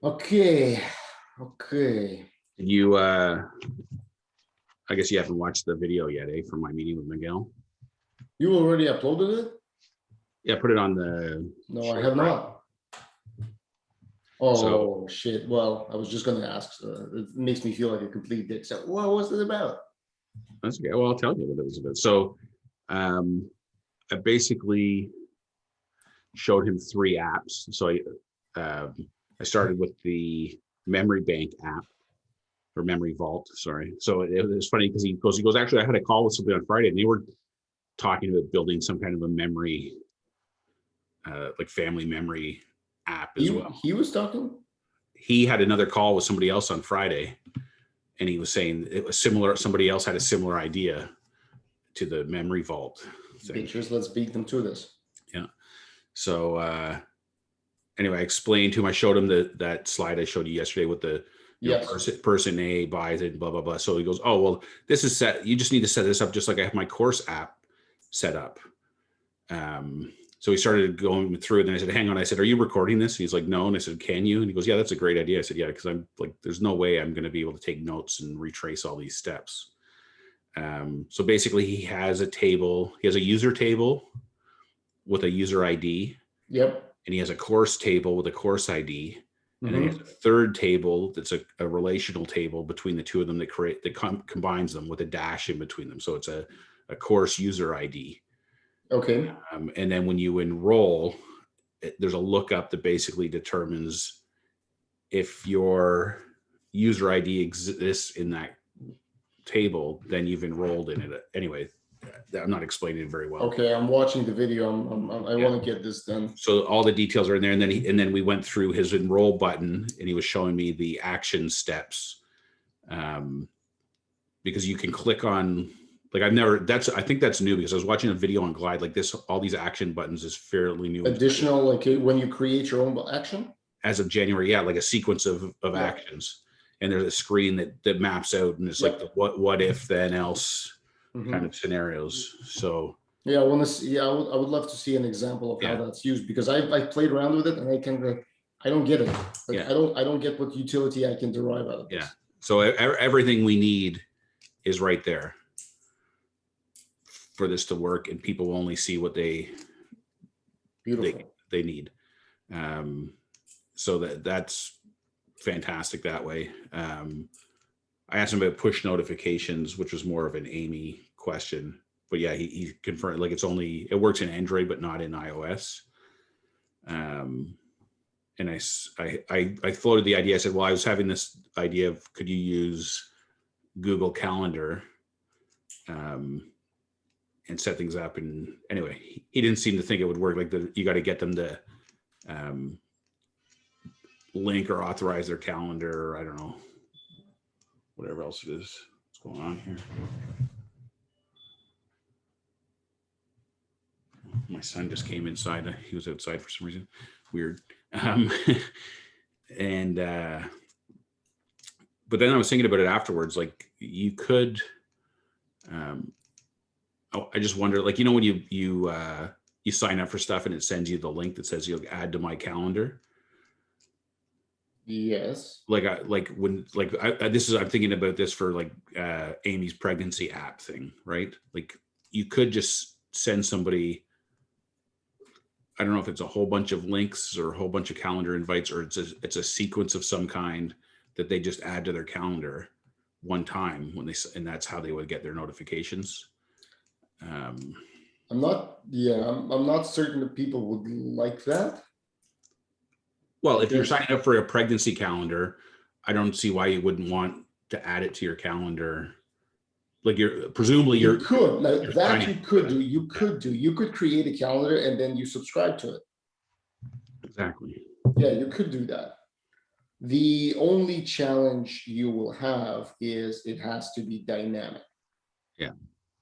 Okay. Okay. Did you, I guess you haven't watched the video yet, from my meeting with Miguel? You already uploaded it? Yeah, put it on the. No, I have not. So Oh, shit. Well, I was just going to ask. It makes me feel like a complete dick. So, what was it about? that's okay. Well, I'll tell you what it was about. So I basically showed him 3 apps. So I started with the memory bank app, or memory vault, sorry. So it was funny because he goes, actually, I had a call with somebody on Friday and they were talking about building some kind of a memory, like family memory app as well. He was talking? He had another call with somebody else on Friday and he was saying it was similar. Somebody else had a similar idea to the memory vault thing. Bitches, let's beat them to this. Yeah. So anyway, I explained to him, I showed him that slide I showed you yesterday with the person A buys it, blah, blah, blah. So he goes, oh, well, this is set. You just need to set this up just like I have my course app set up. So he started going through it and I said, hang on. I said, are you recording this? And he's like, no. And I said, can you? And he goes, yeah, that's a great idea. I said, yeah, because I'm like, there's no way I'm going to be able to take notes and retrace all these steps. So basically he has a table. He has a user table with a user ID. Yep. And he has a course table with a course ID. And then he has a third table that's a relational table between the two of them that combines them with a dash in between them. So it's a course user ID. Okay. And then when you enroll, there's a lookup that basically determines if your user ID exists in that table, then you've enrolled in it. Anyway, I'm not explaining it very well. Okay, I'm watching the video. I want to get this done. So all the details are in there, and then we went through his enroll button, and he was showing me the action steps, because you can click on. Like I think that's new because I was watching a video on Glide like this. All these action buttons is fairly new. Additional, like when you create your own action? As of January, yeah, like a sequence of actions. And there's a screen that maps out and it's like the what if then else kind of scenarios. So yeah, I want to see, I would love to see an example of how that's used because I played around with it and I don't get it. Like, I don't get what utility I can derive out of this. Yeah. So everything we need is right there for this to work, and people will only see what they need. So that's fantastic that way. I asked him about push notifications, which was more of an Amy question, but yeah, he confirmed like it works in Android, but not in iOS. And I floated the idea. I said, well, I was having this idea of, could you use Google Calendar, and set things up. And anyway, he didn't seem to think it would work. Like you got to get them to link or authorize their calendar, or I don't know, whatever else it is. What's going on here? My son just came inside. He was outside for some reason. Weird. And but then I was thinking about it afterwards. Like you could. I just wonder, like, you know, when you sign up for stuff and it sends you the link that says you'll add to my calendar. Yes. I'm thinking about this for like Amy's pregnancy app thing, right? Like you could just send somebody, I don't know if it's a whole bunch of links or a whole bunch of calendar invites, or it's a sequence of some kind that they just add to their calendar one time and that's how they would get their notifications. I'm not certain that people would like that. Well, if you're signing up for a pregnancy calendar, I don't see why you wouldn't want to add it to your calendar. Like you could create a calendar and then you subscribe to it. Exactly. Yeah, you could do that. The only challenge you will have is it has to be dynamic. Yeah.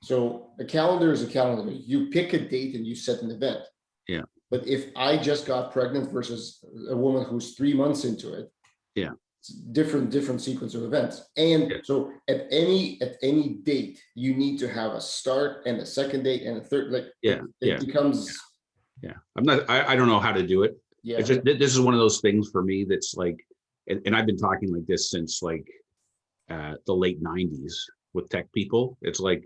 So a calendar is a calendar. You pick a date and you set an event. Yeah. But if I just got pregnant versus a woman who's 3 months into it, yeah, it's different sequence of events. And so at any date, you need to have a start and a second date and a third. Like it becomes. Yeah. I don't know how to do it. Yeah. It's just, this is one of those things for me that's like, and I've been talking like this since like the late 90s with tech people. It's like,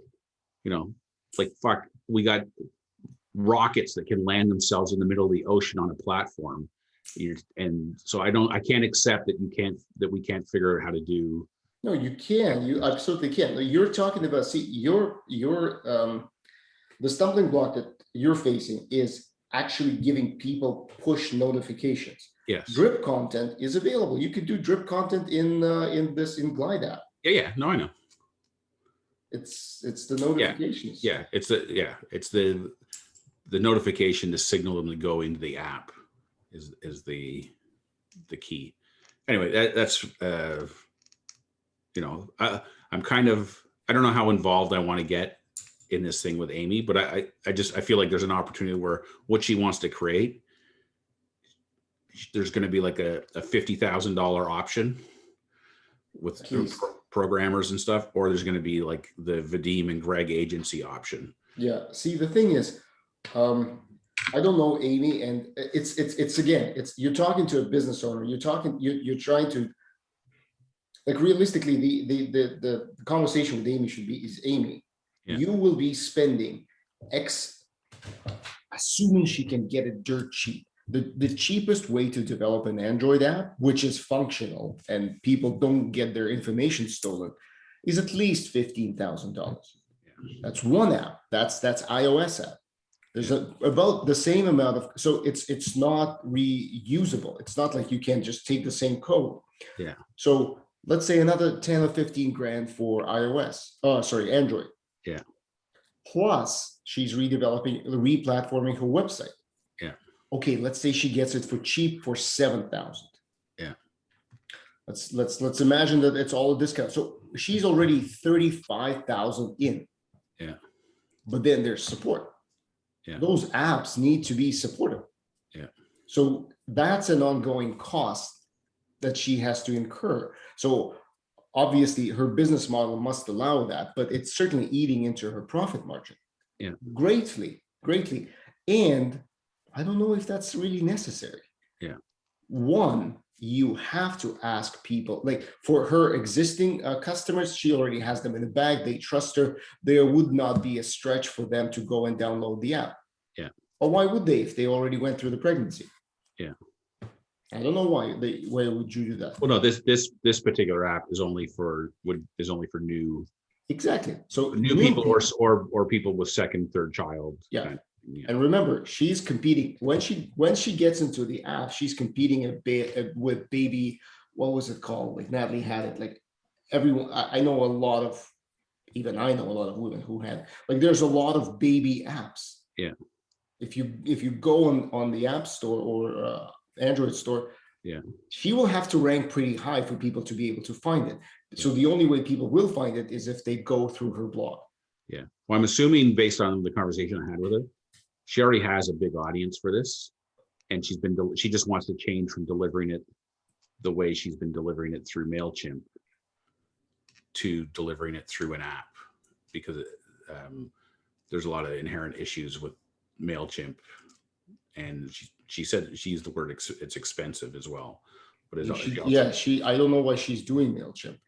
like, fuck, we got rockets that can land themselves in the middle of the ocean on a platform. And so I can't accept that we can't figure out how to do. No, you can. You absolutely can. You're talking about, see, the stumbling block that you're facing is actually giving people push notifications. Yes. Drip content is available. You could do drip content in Glide app. Yeah. No, I know. It's the notifications. Yeah. It's the notification to signal them to go into the app is the key. Anyway, that's I'm kind of, I don't know how involved I want to get in this thing with Amy, but I feel like there's an opportunity where what she wants to create, there's going to be like a $50,000 option with programmers and stuff, or there's going to be like the Vadim and Greg agency option. Yeah. See, the thing is, I don't know Amy, and it's again, you're talking to a business owner. You're trying to, like, realistically, the conversation with Amy should be, is Amy, you will be spending X, assuming she can get it dirt cheap. The cheapest way to develop an Android app, which is functional and people don't get their information stolen, is at least $15,000. That's one app. That's iOS app. There's about the same amount of, so it's not reusable. It's not like you can just take the same code. Yeah. So let's say another 10 or 15 grand for Android. Yeah. Plus she's replatforming her website. Yeah. Okay, let's say she gets it for cheap for 7,000. Yeah. Let's imagine that it's all a discount. So she's already 35,000 in. Yeah. But then there's support. Yeah. Those apps need to be supported. Yeah. So that's an ongoing cost that she has to incur. So obviously her business model must allow that, but it's certainly eating into her profit margin. Yeah. Greatly. And I don't know if that's really necessary. Yeah. One, you have to ask people, like for her existing customers, she already has them in the bag. They trust her. There would not be a stretch for them to go and download the app. Yeah. Or why would they if they already went through the pregnancy? Yeah. I don't know why would you do that? Well, no, this particular app is only for new. Exactly. So new people or people with second, third child. Yeah. And remember, she's competing when she gets into the app. She's competing with baby. What was it called? Like Natalie had it. Like everyone, I know a lot of women who had, like, there's a lot of baby apps. Yeah. If you go on the App Store or Android store, yeah, she will have to rank pretty high for people to be able to find it. So the only way people will find it is if they go through her blog. Yeah. Well, I'm assuming based on the conversation I had with her, she already has a big audience for this, and she just wants to change from delivering it the way she's been delivering it through MailChimp to delivering it through an app, because there's a lot of inherent issues with MailChimp, and she said, she used the word it's expensive as well. But I don't know why she's doing MailChimp.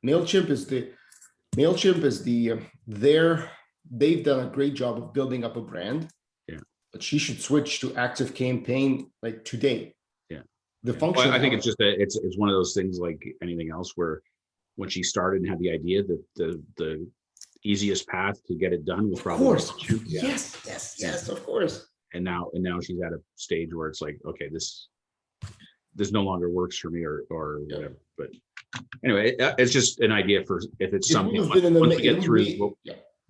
Yeah. MailChimp is they've done a great job of building up a brand. Yeah. But she should switch to Active Campaign like today. Yeah. The function. Well, I think it's just it's one of those things like anything else where when she started and had the idea that the easiest path to get it done was probably. Of course. Yes, of course. And now she's at a stage where it's like, okay, this no longer works for me or whatever. But anyway, it's just an idea for if it's something once we get through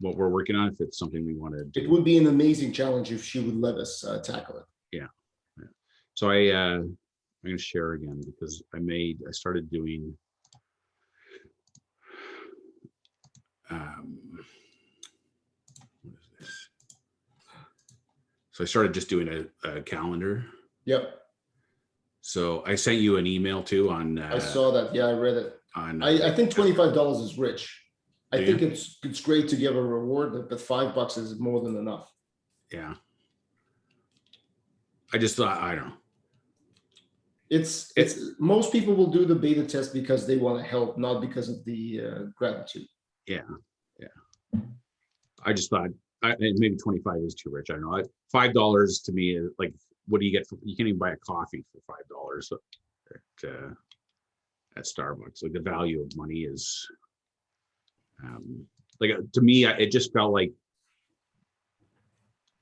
what we're working on, if it's something we want to do. It would be an amazing challenge if she would let us tackle it. Yeah. So I'm going to share again because I started doing what is this? So I started just doing a calendar. Yep. So I sent you an email too on. I saw that. Yeah, I read it. I think $25 is rich. I think it's great to give a reward, but $5 is more than enough. Yeah. I just thought, I don't know. it's most people will do the beta test because they want to help, not because of the gratitude. Yeah. I just thought and maybe 25 is too rich. I don't know. $5 to me is like, what do you get? You can't even buy a coffee for $5 at Starbucks. Like the value of money is, like to me, it just felt like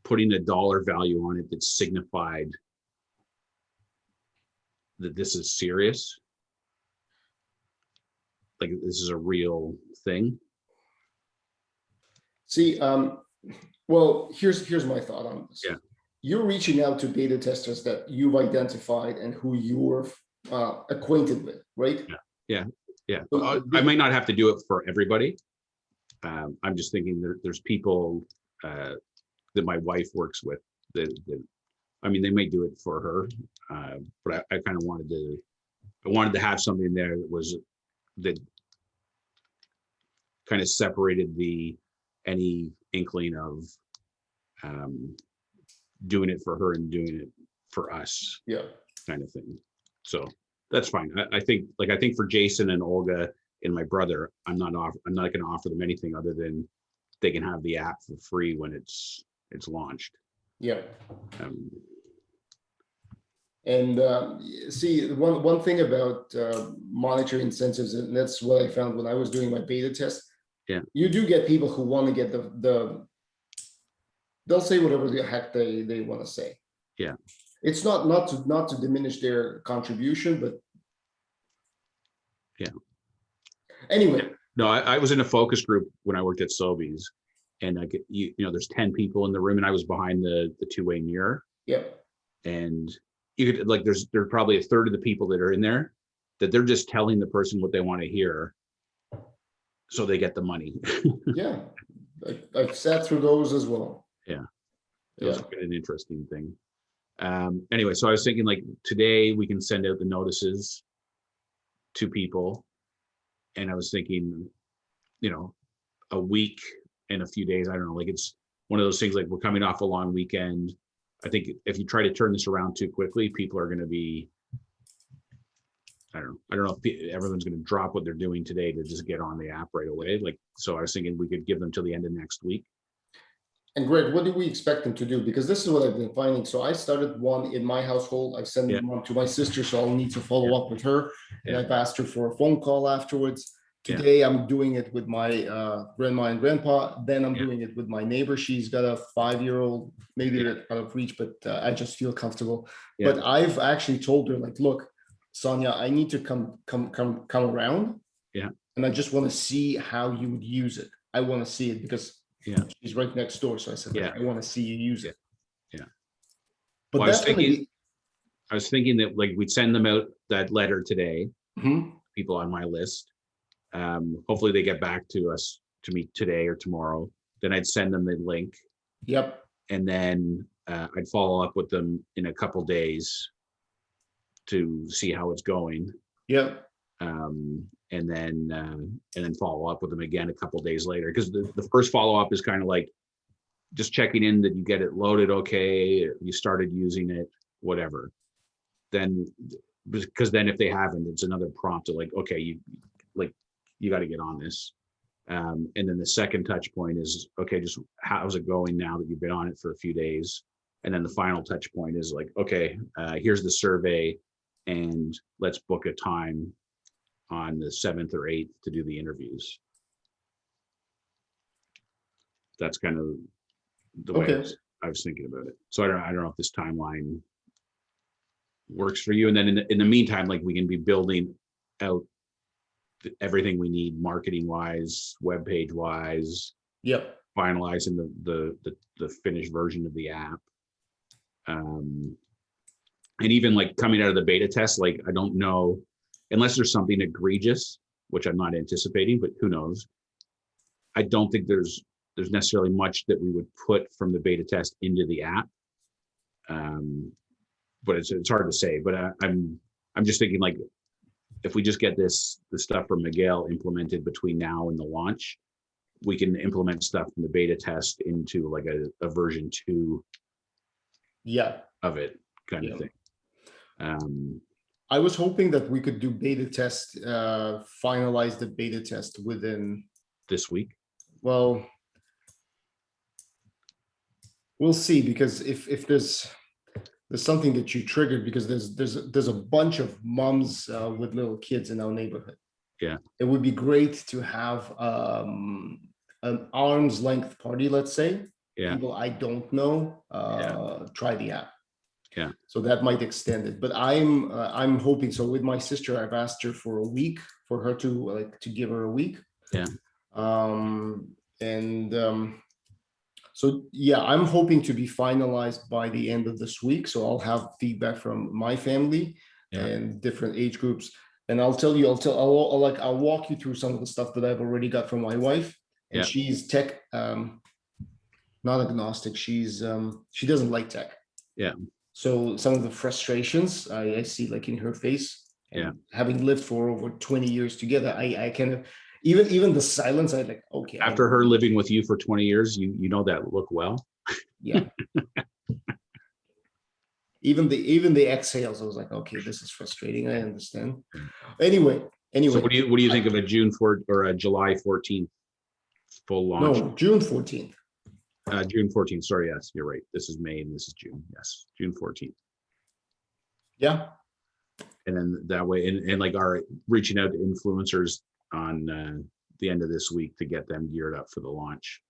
putting a dollar value on it that signified that this is serious. Like this is a real thing. See, well, here's my thought on this. Yeah. You're reaching out to beta testers that you've identified and who you're acquainted with, right? Yeah. So I might not have to do it for everybody. I'm just thinking there's people that my wife works with that I mean, they may do it for her, but I kind of wanted to have something there that kind of separated any inkling of doing it for her and doing it for us, yeah, kind of thing. So that's fine. I think for Jason and Olga and my brother, I'm not going to offer them anything other than they can have the app for free when it's launched. yeah. And see, one thing about monetary incentives, and that's what I found when I was doing my beta test. Yeah, you do get people who want to get they'll say whatever the heck they want to say. Yeah, it's not to diminish their contribution, but yeah. Anyway, no, I was in a focus group when I worked at Sobeys, and I get you know there's 10 people in the room, and I was behind the two-way mirror. Yeah, and you could like there's probably a third of the people that are in there that they're just telling the person what they want to hear so they get the money. Yeah, I've sat through those as well. Yeah, it was an interesting thing. Anyway, so I was thinking like today we can send out the notices to people, and I was thinking, you know, a week and a few days, I don't know, like it's one of those things, like we're coming off a long weekend. I think if you try to turn this around too quickly, people are going to be, I don't know if everyone's going to drop what they're doing today to just get on the app right away. Like, so I was thinking we could give them till the end of next week. And Greg, what do we expect them to do? Because this is what I've been finding. So I started one in my household. I've sent one to my sister, so I'll need to follow up with her. And I've asked her for a phone call afterwards. Today, I'm doing it with my grandma and grandpa. Then I'm doing it with my neighbor. She's got a 5-year-old, maybe out of reach, but I just feel comfortable. But I've actually told her, like, look, Sonia, I need to come around. Yeah. And I just want to see how you would use it. I want to see it because she's right next door. So I said, I want to see you use it. Yeah. But well, I was thinking that like we'd send them out that letter today, people on my list. Hopefully they get back to us to meet today or tomorrow. Then I'd send them the link. Yep. And then I'd follow up with them in a couple days to see how it's going. Yep. And then follow up with them again a couple days later, because the first follow up is kind of like just checking in that you get it loaded okay, you started using it, whatever. Then because then if they haven't, it's another prompt to like, okay, you got to get on this. And then the second touch point is, okay, just how's it going now that you've been on it for a few days? And then the final touch point is like, okay, here's the survey, and let's book a time on the 7th or 8th to do the interviews. That's kind of the way I was thinking about it. So I don't know if this timeline works for you. And then in the meantime, like we can be building out everything we need marketing wise, web page wise. Yep. Finalizing the finished version of the app. And even like coming out of the beta test, like I don't know, unless there's something egregious, which I'm not anticipating, but who knows? I don't think there's necessarily much that we would put from the beta test into the app. But it's hard to say. But I'm just thinking like if we just get the stuff from Miguel implemented between now and the launch, we can implement stuff from the beta test into like a version 2 of it kind of thing. I was hoping that we could do beta test, finalize the beta test within, this week. well, we'll see, because if there's something that you triggered, because there's a bunch of moms with little kids in our neighborhood. Yeah. It would be great to have an arm's length party, let's say. Yeah. People I don't know try the app. Yeah. So that might extend it, but I'm hoping so. With my sister, I've asked her for a week, for her to give her a week. Yeah. So yeah, I'm hoping to be finalized by the end of this week. So I'll have feedback from my family and different age groups, and I'll walk you through some of the stuff that I've already got from my wife. And she's tech, not agnostic. She doesn't like tech. Yeah. So some of the frustrations I see like in her face. And having lived for over 20 years together, I kind of, even the silence, I like, okay. After her living with you for 20 years, you know that look well. Yeah. even the exhales, I was like, okay, this is frustrating. I understand. Anyway. So what do you think of a June 4th or a July 14th full launch? No, June 14th. June 14th. Sorry, yes, you're right. This is May and this is June. Yes, June 14th. Yeah. And then that way, and like our reaching out to influencers on the end of this week to get them geared up for the launch.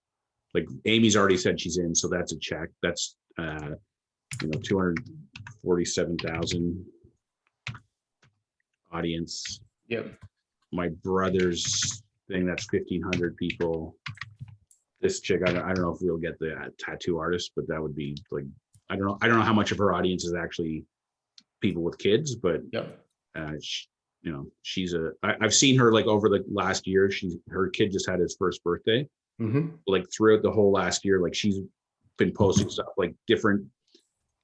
Like Amy's already said she's in, so that's a check. That's 247,000 audience. Yep. My brother's thing, that's 1,500 people. This chick, I don't know if we'll get the tattoo artist, but that would be like, I don't know how much of her audience is actually people with kids, but she's I've seen her like over the last year. Her kid just had his first birthday. Mm-hmm. Like throughout the whole last year, like she's been posting stuff, like different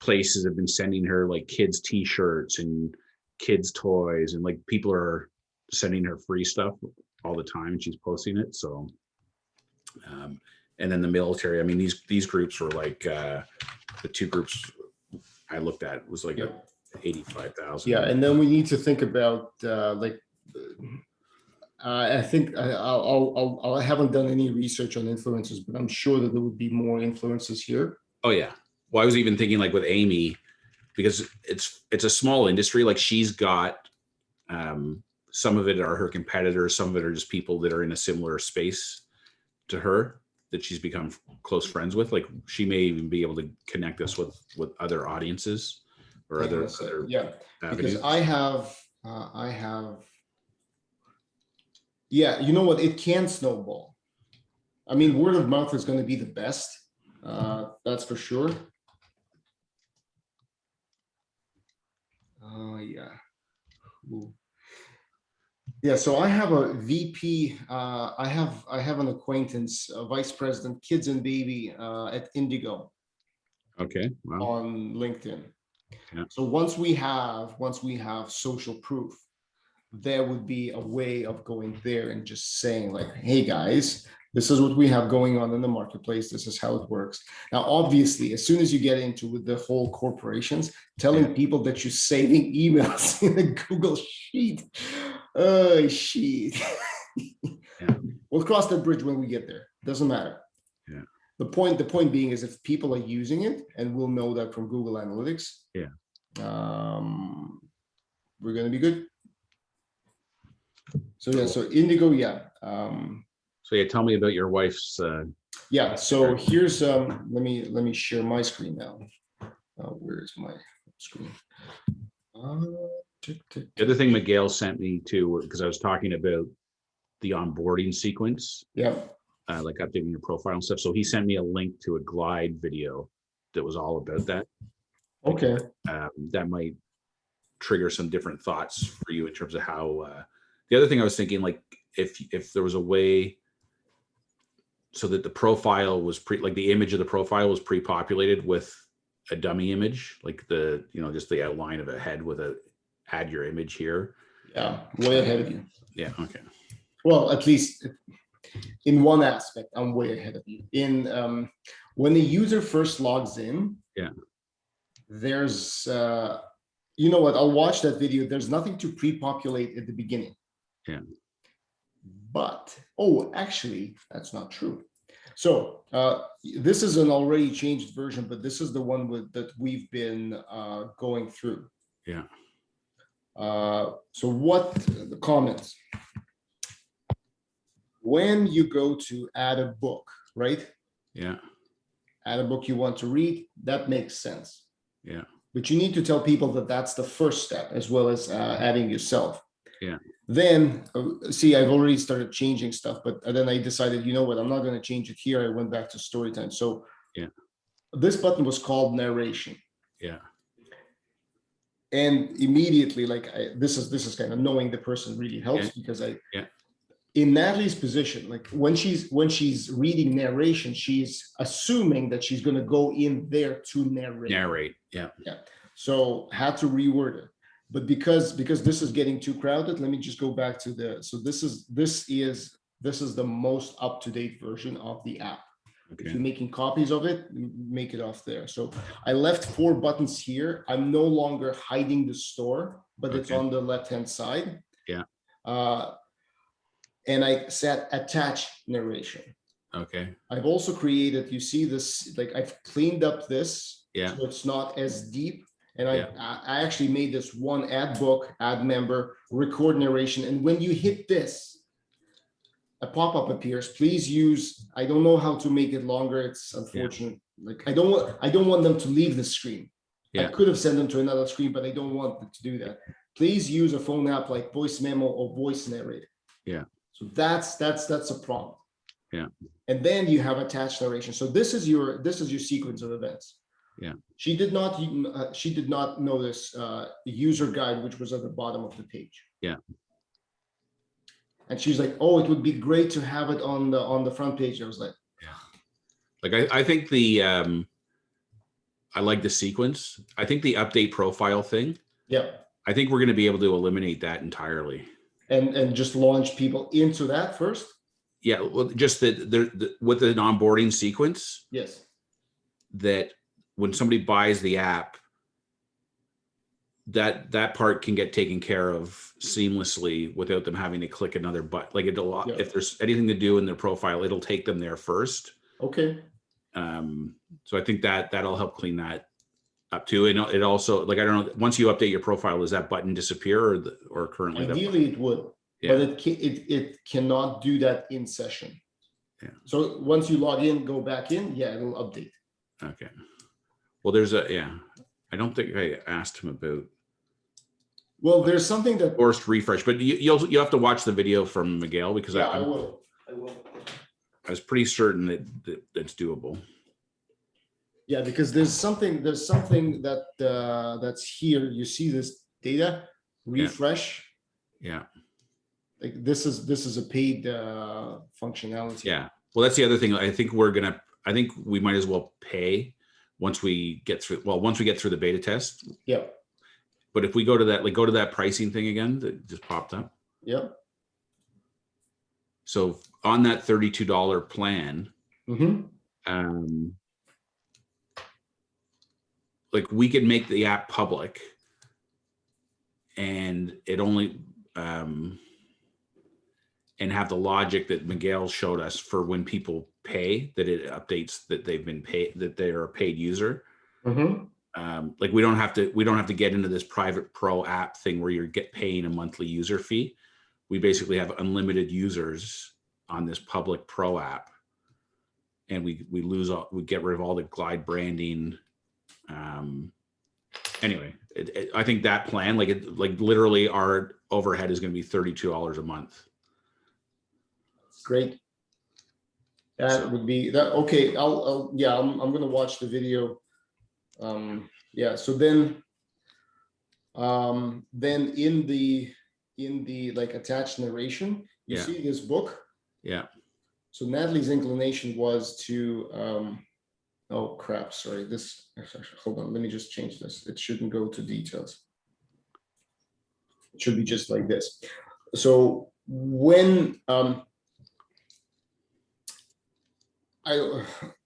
places have been sending her like kids t-shirts and kids toys, and like people are sending her free stuff all the time, and she's posting it. So and then the military, I mean, these groups were like the two groups I looked at was like 85,000. Yeah, and then we need to think about I think I haven't done any research on influencers, but I'm sure that there would be more influencers here. Oh yeah. Well, I was even thinking like with Amy, because it's a small industry. Like she's got some of it are her competitors, some of it are just people that are in a similar space to her that she's become close friends with. Like she may even be able to connect us with other audiences or other avenues. Because I have you know what, it can snowball. I mean, word of mouth is going to be the best, that's for sure. So I have a VP, I have an acquaintance, a vice president, kids and baby at Indigo. Okay. Wow. On LinkedIn. Yeah. So once we have social proof, there would be a way of going there and just saying like, hey guys, this is what we have going on in the marketplace. This is how it works. Now, obviously, as soon as you get into the whole corporations, telling people that you're saving emails in a Google sheet, we'll cross that bridge when we get there. Doesn't matter. Yeah. The point being is if people are using it, and we'll know that from Google Analytics, we're going to be good. So so Indigo, so tell me about your wife's. So here's let me share my screen now. Where's my screen? The other thing Miguel sent me too, because I was talking about the onboarding sequence. Yeah. Like updating your profile and stuff. So he sent me a link to a Glide video that was all about that. Okay. That might trigger some different thoughts for you in terms of how. The other thing I was thinking, like if there was a way so that the profile was the image of the profile was pre-populated with a dummy image, like just the outline of a head with add your image here. Yeah, way ahead of you. Yeah. Okay. Well, at least in one aspect, I'm way ahead of you. In when the user first logs in, there's you know what? I'll watch that video. There's nothing to pre-populate at the beginning. Yeah. But, oh, actually, that's not true. So this is an already changed version, but this is the one that we've been going through. Yeah. So what the comments? When you go to add a book, right? Yeah. Add a book you want to read, that makes sense. Yeah. But you need to tell people that that's the first step, as well as adding yourself. Yeah. Then see, I've already started changing stuff, but then I decided, you know what, I'm not going to change it here. I went back to story time. So yeah, this button was called narration. Yeah. And immediately, like this is kind of knowing the person really helps, because in Natalie's position, like when she's reading narration, she's assuming that she's going to go in there to narrate. Yeah. So had to reword it. But because this is getting too crowded, let me just go back to so this is the most up-to-date version of the app. Okay. If you're making copies of it, make it off there. So I left 4 buttons here. I'm no longer hiding the store, but it's on the left-hand side. Yeah. And I set attach narration. Okay. I've also created, you see this, like I've cleaned up this, so it's not as deep. And I actually made this one: add book, add member, record narration. And when you hit this, a pop-up appears. Please use, I don't know how to make it longer. It's unfortunate. Like I don't want them to leave the screen. I could have sent them to another screen, but I don't want them to do that. Please use a phone app like voice memo or voice narrator. Yeah. So that's a prompt. Yeah. And then you have attached narration. So this is your sequence of events. Yeah. She did not notice the user guide, which was at the bottom of the page. Yeah. And she's like, "Oh, it would be great to have it on the front page." I was like, "Yeah." Like I think I like the sequence. I think the update profile thing. Yeah. I think we're going to be able to eliminate that entirely. And just launch people into that first. Yeah. Well, just with an onboarding sequence. Yes. That when somebody buys the app, that part can get taken care of seamlessly without them having to click another button. Like if there's anything to do in their profile, it'll take them there first. Okay. So I think that'll help clean that up too. And it also, like, I don't know, once you update your profile, does that button disappear or currently? Ideally it would, but it cannot do that in session. Yeah. So once you log in, go back in, it'll update. Okay. Well, there's I don't think I asked him about. Well, there's something that forced refresh, but you'll have to watch the video from Miguel, because I will. I was pretty certain that that's doable. Yeah, because there's something that that's here. You see this data refresh. Yeah. Like this is a paid functionality. Yeah. Well, that's the other thing. I think we might as well pay once we get through the beta test. Yeah. But if we go to that pricing thing again that just popped up. Yep. So on that $32 plan, like we could make the app public, and it only and have the logic that Miguel showed us for when people pay, that it updates that they've been paid, that they're a paid user. Like we don't have to get into this private pro app thing where you're paying a monthly user fee. We basically have unlimited users on this public pro app, and we get rid of all the Glide branding. Anyway, I think that plan, like literally our overhead is going to be $32 a month. Great. That would be that. Okay. I'm going to watch the video. So then in the like attached narration, you see this book. Yeah. So Natalie's inclination was to, oh crap, sorry. Hold on, let me just change this. It shouldn't go to details. It should be just like this. So when,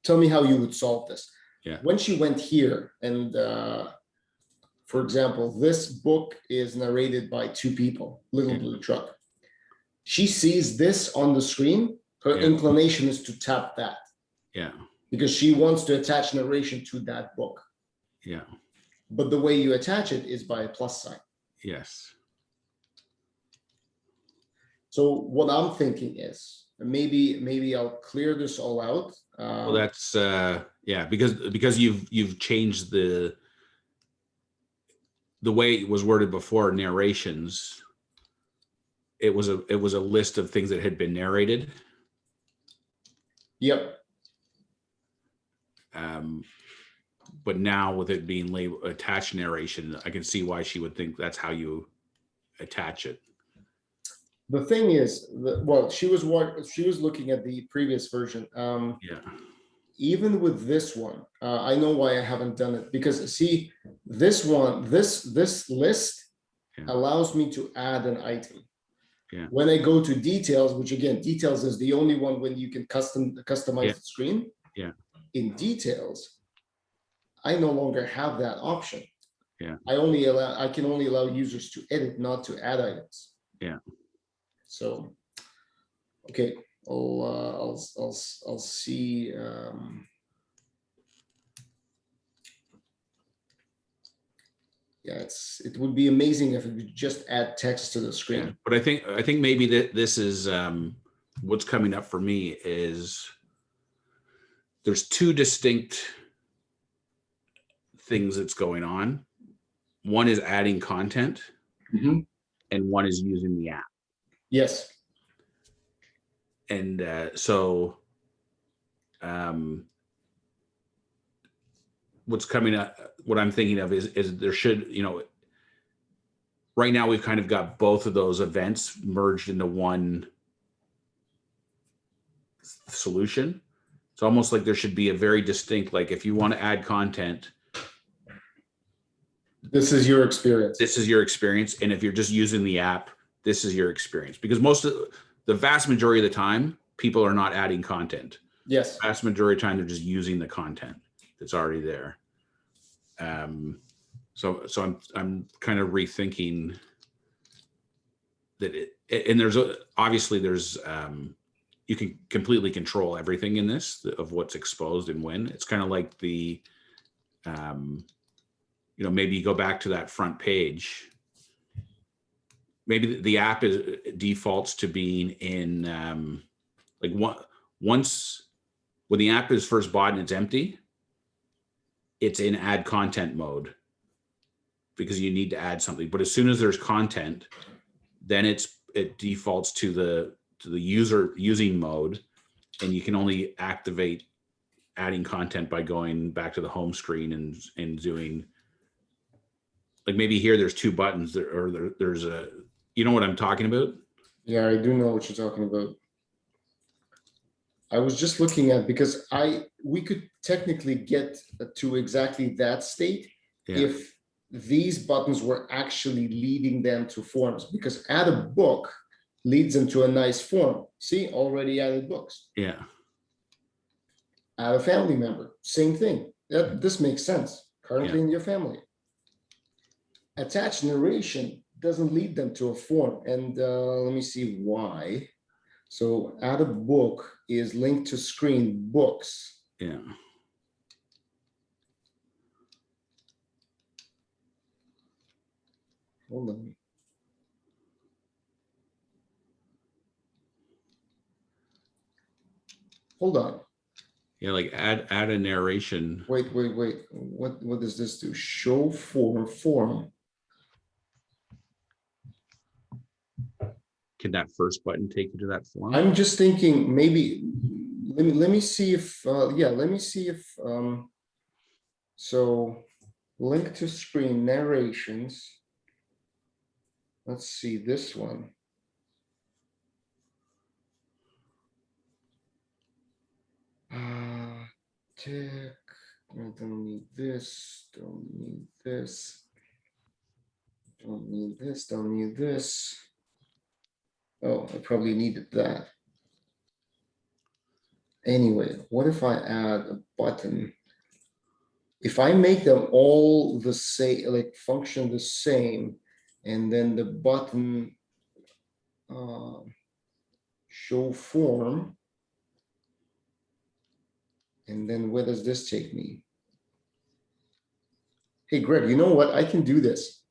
tell me how you would solve this. Yeah. When she went here and for example, this book is narrated by two people, Little Yeah. Blue Truck. She sees this on the screen. Her Yeah. inclination is to tap that Yeah. because she wants to attach narration to that book. Yeah. But the way you attach it is by a plus sign. Yes. So what I'm thinking is maybe I'll clear this all out. Well, that's yeah, because you've changed the way it was worded before, narrations. It was a list of things that had been narrated. Yep. But now with it being labeled attached narration, I can see why she would think that's how you attach it. The thing is, well, she was looking at the previous version. Yeah. Even with this one, I know why I haven't done it, because see, this one, this list Yeah. allows me to add an item. Yeah. When I go to details, which again, details is the only one when you can customize Yeah. the screen. Yeah. In details, I no longer have that option. Yeah. I can only allow users to edit, not to add items. Yeah. So, okay, I'll see. Yeah, it would be amazing if it would just add text to the screen. Yeah. But I think maybe that this is what's coming up for me is there's two distinct things that's going on. One is adding content, Mhm. and one is using the app. Yes. And so what's coming up, what I'm thinking of is there should, right now we've kind of got both of those events merged into one solution. It's almost like there should be a very distinct, like if you want to add content, This is your experience. this is your experience. And if you're just using the app, this is your experience. Because the vast majority of the time, people are not adding content. Yes. The vast majority of the time, they're just using the content that's already there. So I'm kind of rethinking that and obviously there's you can completely control everything in this of what's exposed and when. It's kind of like the maybe you go back to that front page. Maybe the app defaults to being in once when the app is first bought and it's empty, it's in add content mode because you need to add something. But as soon as there's content, then it defaults to the user using mode, and you can only activate adding content by going back to the home screen and doing, like, maybe here there's two buttons there's a, you know what I'm talking about? Yeah, I do know what you're talking about. I was just looking at, because we could technically get to exactly that state if these buttons were actually leading them to forms, because add a book leads them to a nice form. See, already added books. Yeah. Add a family member, same thing. This makes sense. Currently in your family. Attach narration doesn't lead them to a form. And let me see why. So add a book is linked to screen books. Yeah. Hold on. Hold on. Yeah, like add a narration. Wait. What does this do? Show form. Can that first button take you to that form? I'm just thinking maybe let me see if let me see if so link to screen narrations. Let's see this one. Tick. I don't need this. Don't need this. Don't need this. Don't need this. Oh, I probably needed that. Anyway, what if I add a button? if I make them all the same, like function the same, and then the button show form, and then where does this take me? Hey, Greg, you know what? I can do this.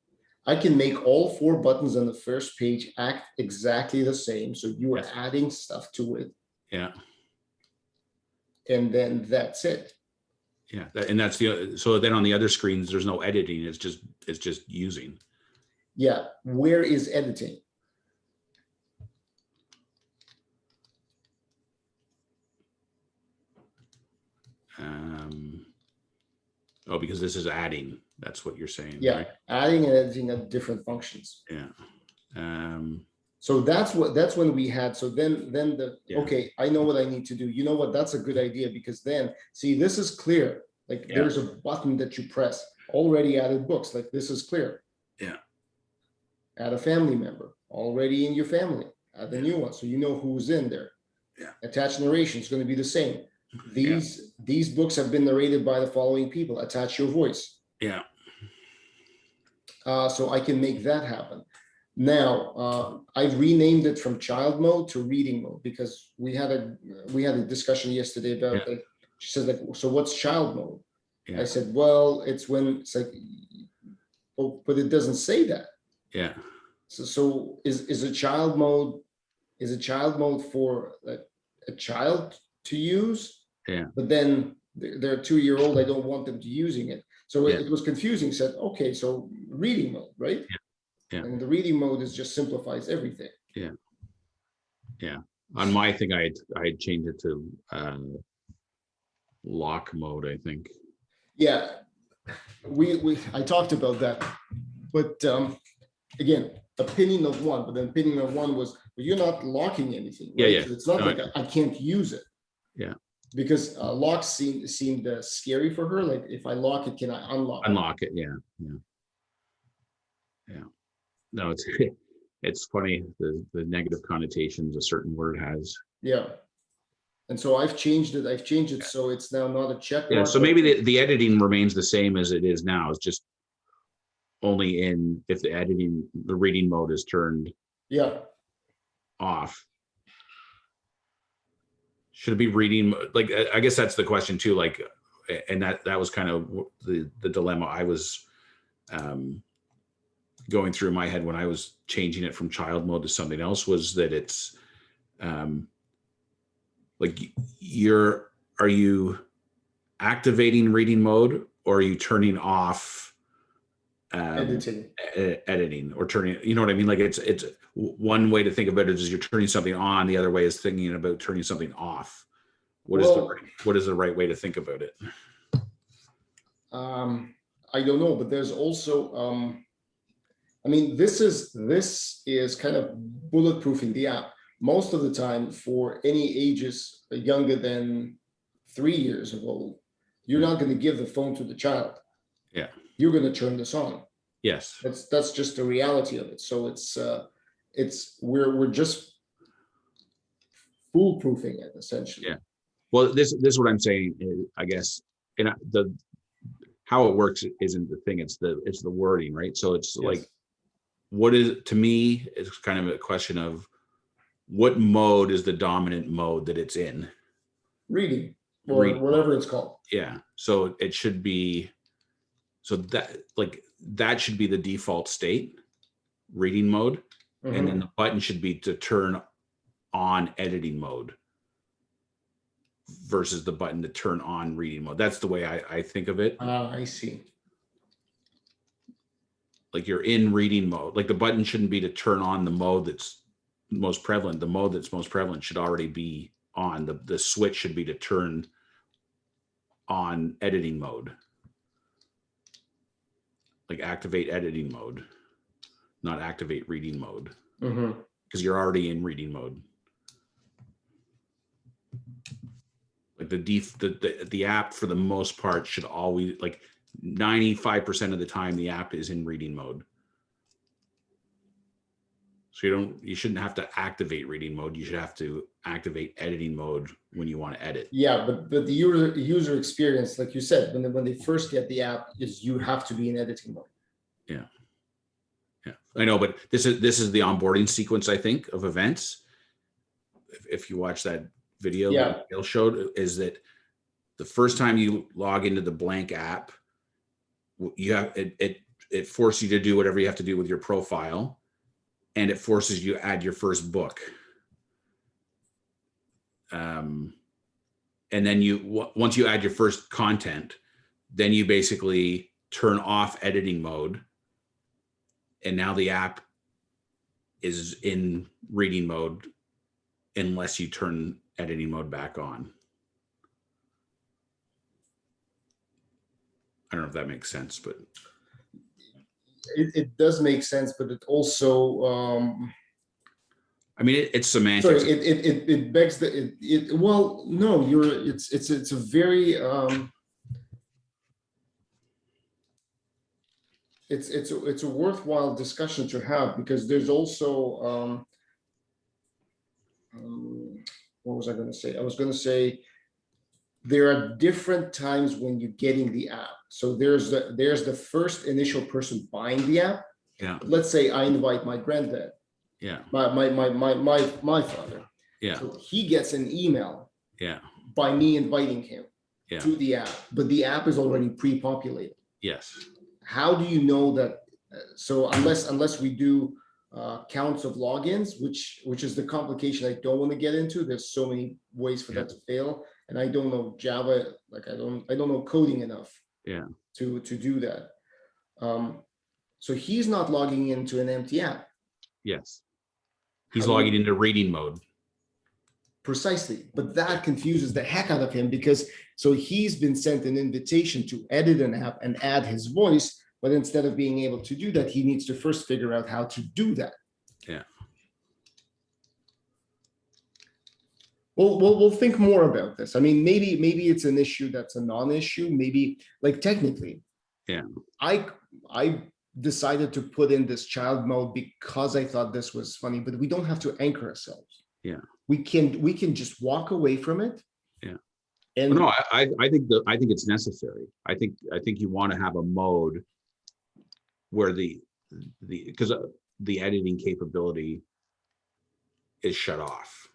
I can make all 4 buttons on the first page act exactly the same. So you are Yes. adding stuff to it, Yeah. and then that's it. Yeah. And that's so then on the other screens, there's no editing. It's just using. Yeah. Where is editing? Oh, because this is adding. That's what you're saying. Yeah. Right? Adding and editing are different functions. Yeah. So that's when we had, so then Yeah. okay, I know what I need to do. You know what? That's a good idea, because then, see, this is clear. Like Yeah. there's a button that you press, already added books. Like this is clear. Yeah. Add a family member, already in your family. Add a new one, so you know who's in there. Yeah. Attach narration is going to be the same. These books have been narrated by the following people. Attach your voice. Yeah. So I can make that happen. Now, I've renamed it from child mode to reading mode, because we had a discussion yesterday about Yeah. like, she said, like, so what's child mode? Yeah. I said, well, it's when it's like, oh, but it doesn't say that. Yeah. So is a child mode for a child to use? Yeah. But then they're 2-year-old. I don't want them to using it. So Yeah. it was confusing. Said, okay, so reading mode, right? Yeah. And the reading mode is just simplifies everything. Yeah. Yeah. On my thing, I had changed it to lock mode, I think. Yeah, I talked about that, but again, opinion of one. But the opinion of one was, well, you're not locking anything. Right? Yeah, yeah. So it's not No, like I can't use it. Yeah. Because locks seemed scary for her. Like, if I lock it, can I unlock it? Unlock it. Yeah. Yeah. Yeah. No, it's funny the negative connotations a certain word has. Yeah. And so I've changed it so it's now not a check Yeah. mark. So maybe the editing remains the same as it is now. It's just only if the reading mode is turned Yeah. off. Should it be reading? Like, I guess that's the question too. Like, and that was kind of the dilemma I was going through in my head when I was changing it from child mode to something else, was that it's like are you activating reading mode, or are you turning off editing or turning, you know what I mean? Like it's one way to think about it is you're turning something on. The other way is thinking about turning something off. What is the right way to think about it? I don't know, but there's also I mean, this is kind of bulletproofing the app. Most of the time, for any ages younger than 3 years old, you're not going to give the phone to the child. Yeah. You're going to turn this on. Yes. That's just the reality of it. So we're just foolproofing it, essentially. Yeah. Well, this is what I'm saying, I guess, and how it works isn't the thing. It's the wording, right? So it's Yes. like, what is, to me, it's kind of a question of what mode is the dominant mode that it's in. Reading, or Reading whatever mode. it's called. Yeah. So it should be, so that should be the default state, reading mode. Mhm. And then the button should be to turn on editing mode versus the button to turn on reading mode. That's the way I think of it. I see. Like, you're in reading mode. Like, the button shouldn't be to turn on the mode that's most prevalent. The mode that's most prevalent should already be on. The switch should be to turn on editing mode. Like, activate editing mode, not activate reading mode. Mm-hmm. Because you're already in reading mode. Like, the app, for the most part, should always, like 95% of the time, the app is in reading mode. So So you shouldn't have to activate reading mode. You should have to activate editing mode when you want to edit. Yeah, but the user experience, like you said, when they first get the app, is you have to be in editing mode. Yeah. Yeah, I know, but this is the onboarding sequence, I think, of events. If you watch that video that Bill showed, is that the first time you log into the blank app, you have it forces you to do whatever you have to do with your profile, and it forces you to add your first book. And then once you add your first content, then you basically turn off editing mode. And now the app is in reading mode unless you turn editing mode back on. I don't know if that makes sense, but it does make sense, but it also I mean it's semantics. Sorry, it begs the well, no, it's a very it's a worthwhile discussion to have, because there's also what was I going to say? I was going to say there are different times when you're getting the app. So there's the first initial person buying the app. Yeah. Let's say I invite my granddad. Yeah. My father. Yeah. So he gets an email. Yeah. By me inviting him. Yeah. To the app, but the app is already pre-populated. Yes. How do you know that? So unless we do counts of logins, which is the complication I don't want to get into. There's so many ways for that to fail, and I don't know Java. Like I don't know coding enough. Yeah. To do that. So he's not logging into an empty app. Yes. He's logging into reading mode. Precisely, but that confuses the heck out of him, because so he's been sent an invitation to edit an app and add his voice, but instead of being able to do that, he needs to first figure out how to do that. Yeah. Well, we'll think more about this. I mean, maybe it's an issue that's a non-issue. Maybe like technically, yeah. I decided to put in this child mode because I thought this was funny, but we don't have to anchor ourselves. Yeah. We can just walk away from it. Yeah. And no, I think it's necessary. I think you want to have a mode where because the editing capability is shut off.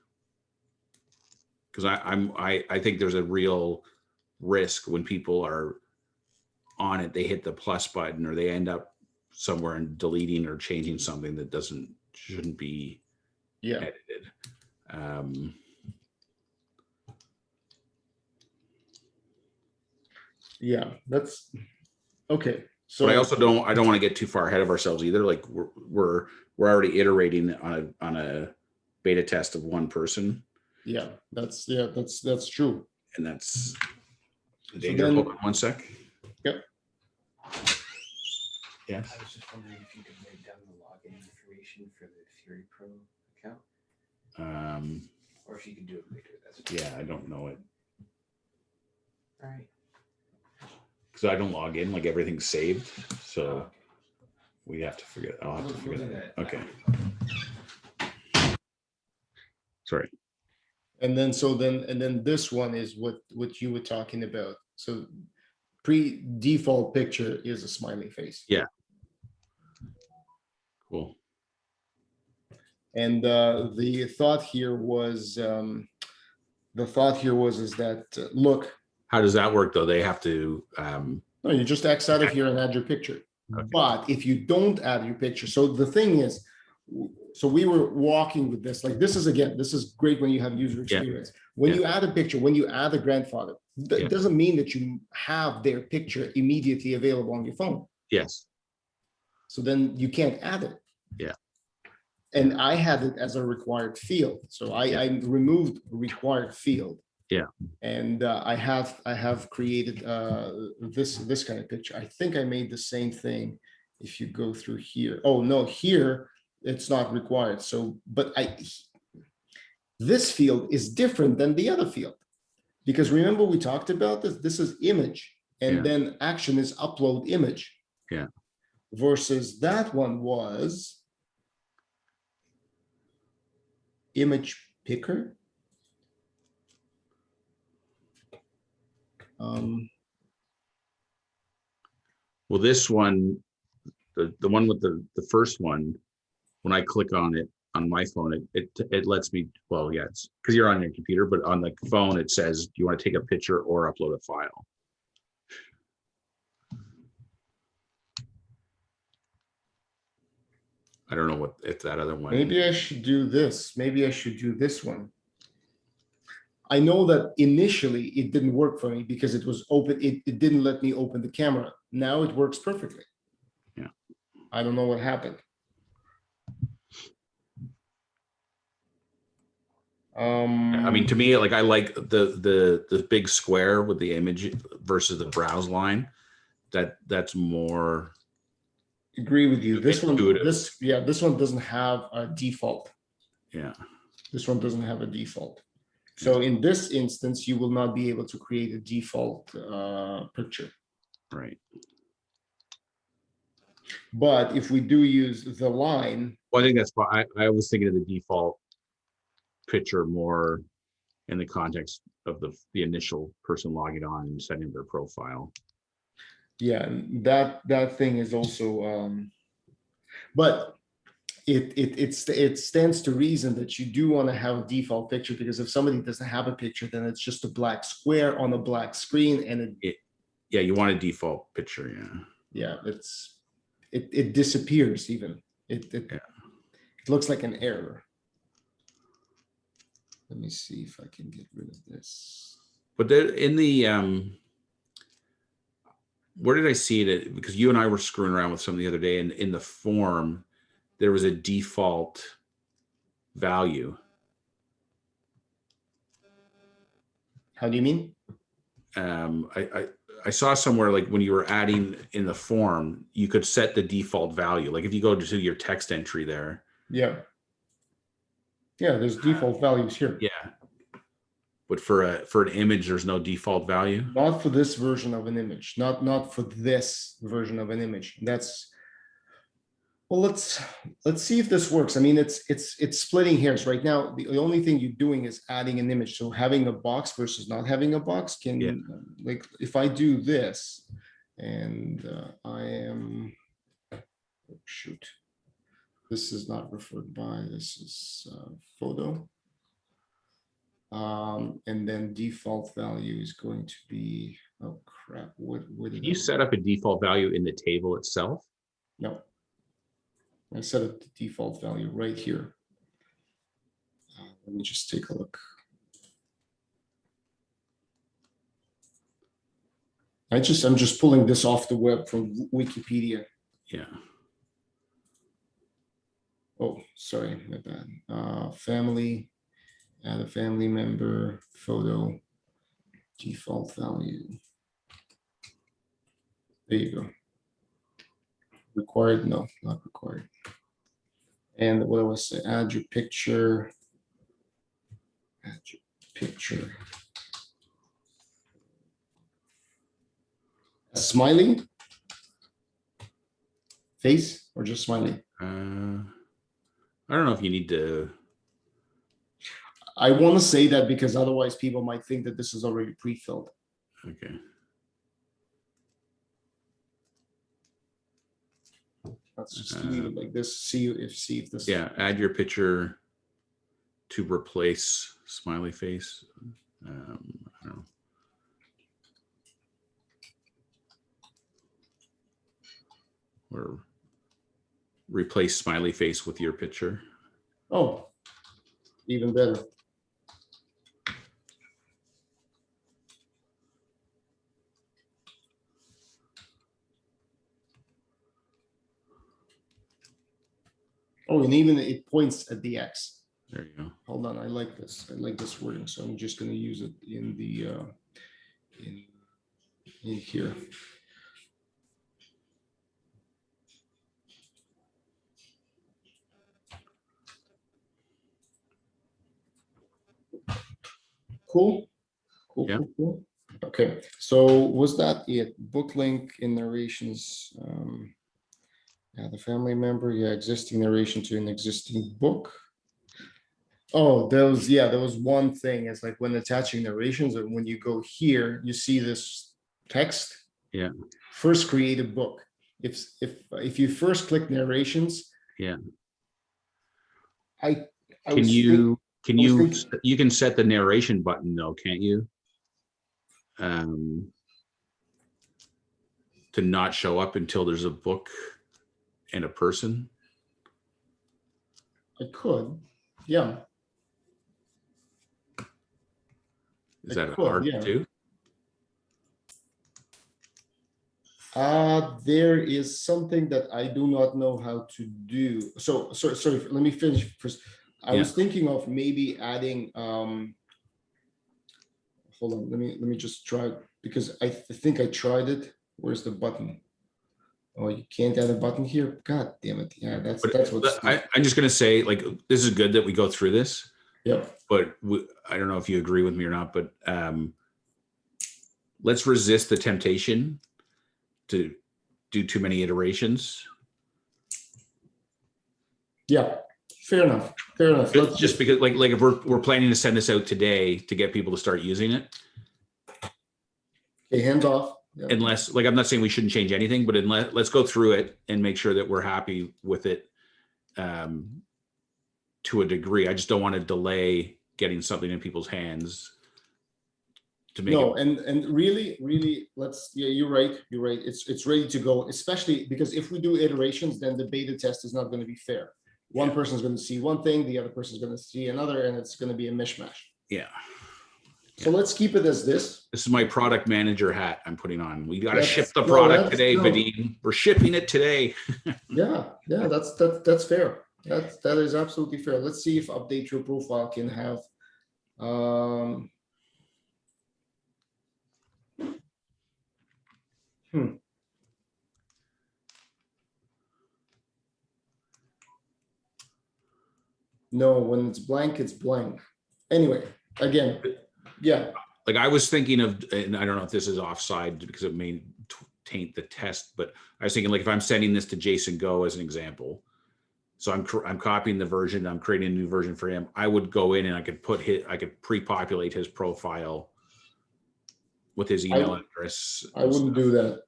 Because I think there's a real risk when people are on it, they hit the plus button or they end up somewhere and deleting or changing something that shouldn't be edited. Yeah, that's okay. So but I also don't want to get too far ahead of ourselves either. Like we're already iterating on a beta test of one person. Yeah, that's true. And that's danger. Hold on one sec. Yep. Yeah. I was just wondering if you could write down the login information for the Fury Pro account. Or if you can do it later. That's fine. Yeah, I don't know it. All right. Because I don't log in, like everything's saved. So we have to figure it. I'll have to figure that out. Okay. Sorry. And then this one is what you were talking about. So default picture is a smiley face. Yeah. Cool. And the thought here was that look. How does that work though? They have to. No, you just X out of here and add your picture. Okay. But if you don't add your picture, so the thing is, so we were walking with this. Like this is great when you have user experience. Yeah. When you add a picture, when you add a grandfather, that doesn't mean that you have their picture immediately available on your phone. Yes. So then you can't add it. Yeah. And I had it as a required field, so I removed required field. Yeah. And I have created this kind of picture. I think I made the same thing. If you go through here, oh no, here it's not required. So, but this field is different than the other field, because remember we talked about this. This is image, and then action is upload image. Yeah. Versus that one was image picker. Well, this one, the one with the first one, when I click on it on my phone, it lets me, well, yeah, it's because you're on your computer, but on the phone, it says, do you want to take a picture or upload a file? I don't know what, if that other one. Maybe I should do this. Maybe I should do this one. I know that initially it didn't work for me because it was open. It didn't let me open the camera. Now it works perfectly. Yeah. I don't know what happened. I mean, to me, like I like the big square with the image versus the browse line. That's more. Agree with you. This one, intuitive. this one doesn't have a default. Yeah. This one doesn't have a default. So in this instance, you will not be able to create a default picture. Right. But if we do use the line, Well, I think that's why I was thinking of the default picture more in the context of the initial person logging on and setting their profile. yeah, that thing is also, but it stands to reason that you do want to have a default picture, because if somebody doesn't have a picture, then it's just a black square on a black screen, and Yeah, you want a default picture. Yeah. it disappears even. It looks like an error. Let me see if I can get rid of this. But in the where did I see it? Because you and I were screwing around with some the other day, and in the form, there was a default value. How do you mean? I saw somewhere like when you were adding in the form, you could set the default value. Like if you go to your text entry there. Yeah. Yeah, there's default values here. Yeah. But for an image, there's no default value. Not for this version of an image. Not for this version of an image. That's, well, let's see if this works. I mean, it's splitting hairs right now. The only thing you're doing is adding an image. So having a box versus not having a box can, like, if I do this, and I am, oh, shoot, this is not referred by. This is photo. And then default value is going to be, oh crap, what did Can you set up a default value in the table itself? No, I set up the default value right here. Let me just take a look. I'm just pulling this off the web from Wikipedia. Yeah. Oh, sorry, my bad. Family, add a family member, photo, default value. There you go. Required? No, not required. And what I was saying, add your picture. Add your picture. A smiley face or just smiley? I don't know if you need to. I want to say that because otherwise people might think that this is already pre-filled. Okay. Let's just leave it like this. See if this. Yeah, add your picture to replace smiley face. I don't know. Or replace smiley face with your picture. Oh, even better. Oh, and even it points at the X. There you go. Hold on, I like this. I like this wording, so I'm just going to use it in the in here. Cool. Cool, Yeah. cool, cool. Okay, so was that it? Book link in narrations. Yeah, the family member. Yeah, existing narration to an existing book. Oh, there was one thing. It's like when attaching narrations, and when you go here, you see this text. Yeah. First create a book. If you first click narrations, Yeah. I I Can was you, can I was you, thinking, you can set the narration button though, can't you? To not show up until there's a book and a person. I could, yeah, Is I that could, hard yeah. too? There is something that I do not know how to do. So, sorry, let me finish first. I Yeah. was thinking of maybe adding, hold on, let me just try, because I think I tried it. Where's the button? Oh, you can't add a button here? God damn it. Yeah, that's what's, I'm just going to say, like, this is good that we go through this, yeah. but I don't know if you agree with me or not, but let's resist the temptation to do too many iterations. Yeah, fair enough. Fair enough. Let's Just because, like if we're planning to send this out today to get people to start using it, okay, hands off. Yeah. unless, like, I'm not saying we shouldn't change anything, but let's go through it and make sure that we're happy with it to a degree. I just don't want to delay getting something in people's hands to make No, it. and really, let's, yeah, you're right. You're right. It's ready to go, especially because if we do iterations, then the beta test is not going to be fair. One Yeah. person's going to see one thing, the other person's going to see another, and it's going to be a mishmash. Yeah. So let's keep it as this. This is my product manager hat I'm putting on. We got to That's- ship the no, product that's- today, no. Vadim. We're shipping it today. Yeah, that's fair. That is absolutely fair. Let's see if update your profile can have no, when it's blank, it's blank. Anyway, again, yeah. Like, I was thinking of, and I don't know if this is offside because it may taint the test, but I was thinking, like, if I'm sending this to Jason Go as an example, so I'm copying the version, I'm creating a new version for him. I would go in and I could pre-populate his profile with his email address. I wouldn't do that.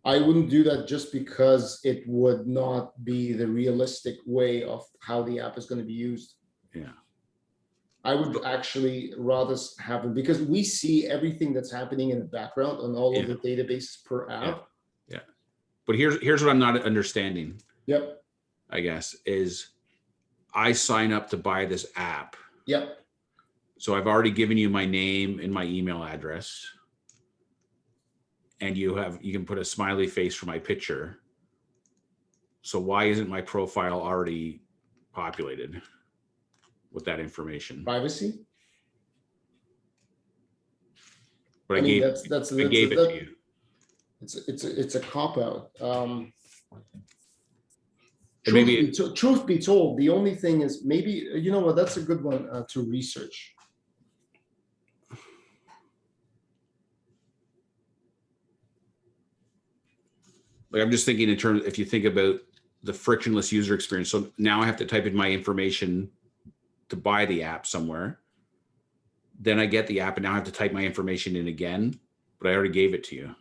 I wouldn't do that just because it would not be the realistic way of how the app is going to be used. Yeah. I would actually rather have it, because we see everything that's happening in the background on all of the databases per app. Yeah. But here's what I'm not understanding. Yep. I guess is I sign up to buy this app. Yep. So I've already given you my name and my email address. And you can put a smiley face for my picture. So why isn't my profile already populated with that information? Privacy. But I mean, that's I gave it to you. It's a cop out. Maybe Truth be told, the only thing is, maybe, you know what, that's a good one to research. like, I'm just thinking in terms, if you think about the frictionless user experience. So now I have to type in my information to buy the app somewhere. Then I get the app and now I have to type my information in again, but I already gave it to you.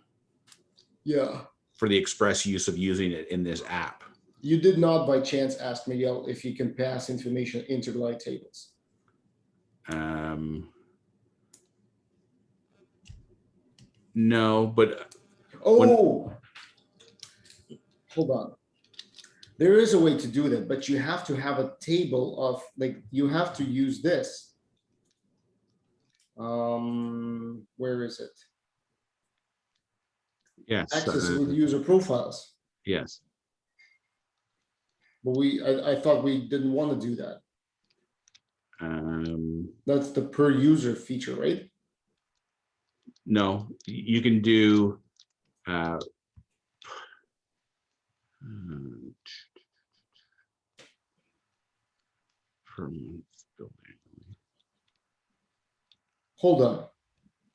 Yeah. For the express use of using it in this app. You did not by chance ask Miguel if he can pass information into glide tables. No, but hold on. There is a way to do that, but you have to have a table of, like, you have to use this. Where is it? yes, Access with user profiles. yes. But I thought we didn't want to do that. That's the per user feature, right? No, you can do per month building. Hold on.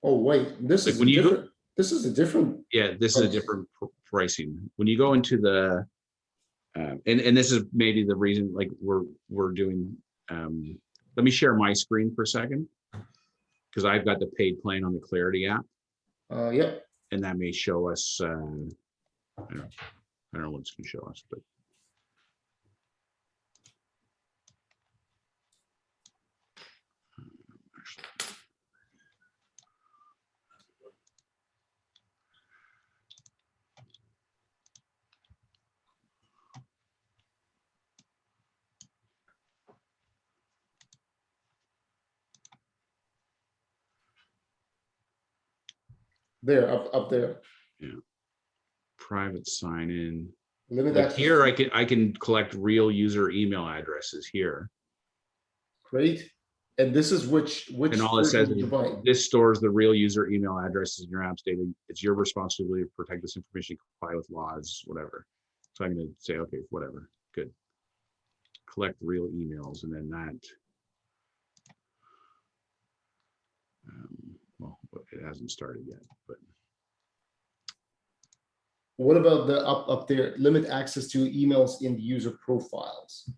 Oh wait, this is when you different. This is a different. Yeah, this is a different pricing. When you go into the and this is maybe the reason, like, we're doing let me share my screen for a second, because I've got the paid plan on the Clarity app, Yep. and that may show us. I don't know what it's going to show us, but There, up there. private sign in. Limit Like access here, to- I can collect real user email addresses here, Great. And this is which and all it version says did is you buy? this stores the real user email addresses in your app's data. It's your responsibility to protect this information, comply with laws, whatever. So I'm going to say, okay, whatever, good. Collect real emails, and then that. Well, it hasn't started yet, but What about the up there? Limit access to emails in the user profiles.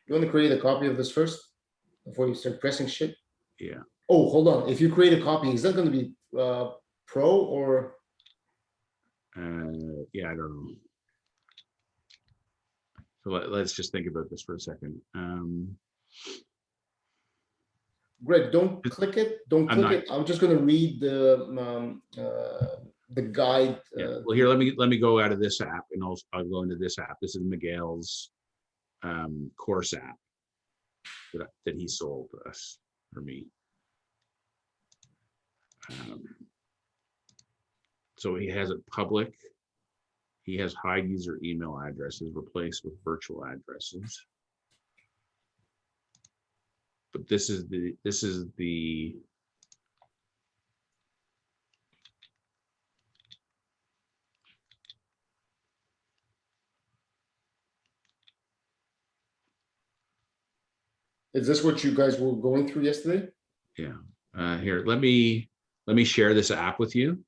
You want to create a copy of this first before you start pressing shit? yeah. Oh, hold on. If you create a copy, is that going to be pro or? Yeah, I don't know. So let's just think about this for a second. Greg, don't click it. Don't I'm click not- it. I'm just going to read the guide. Yeah. Well, here, let me go out of this app, and I'll go into this app. This is Miguel's course app that he sold us, or me. So he has it public. He has hide user email addresses replaced with virtual addresses. But this is the Is this what you guys were going through yesterday? yeah. Here, let me share this app with you.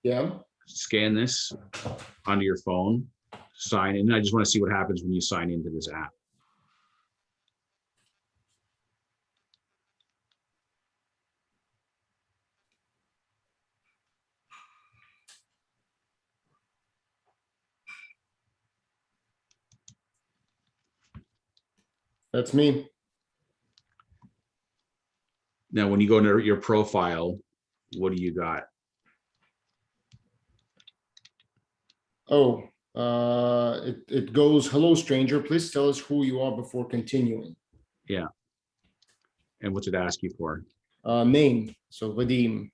Yeah. Scan this onto your phone, sign in. I just want to see what happens when you sign into this app. That's me. Now, when you go into your profile, what do you got? Oh, it goes, hello, stranger. Please tell us who you are before continuing. Yeah. And what's it ask you for? Name. So Vadim.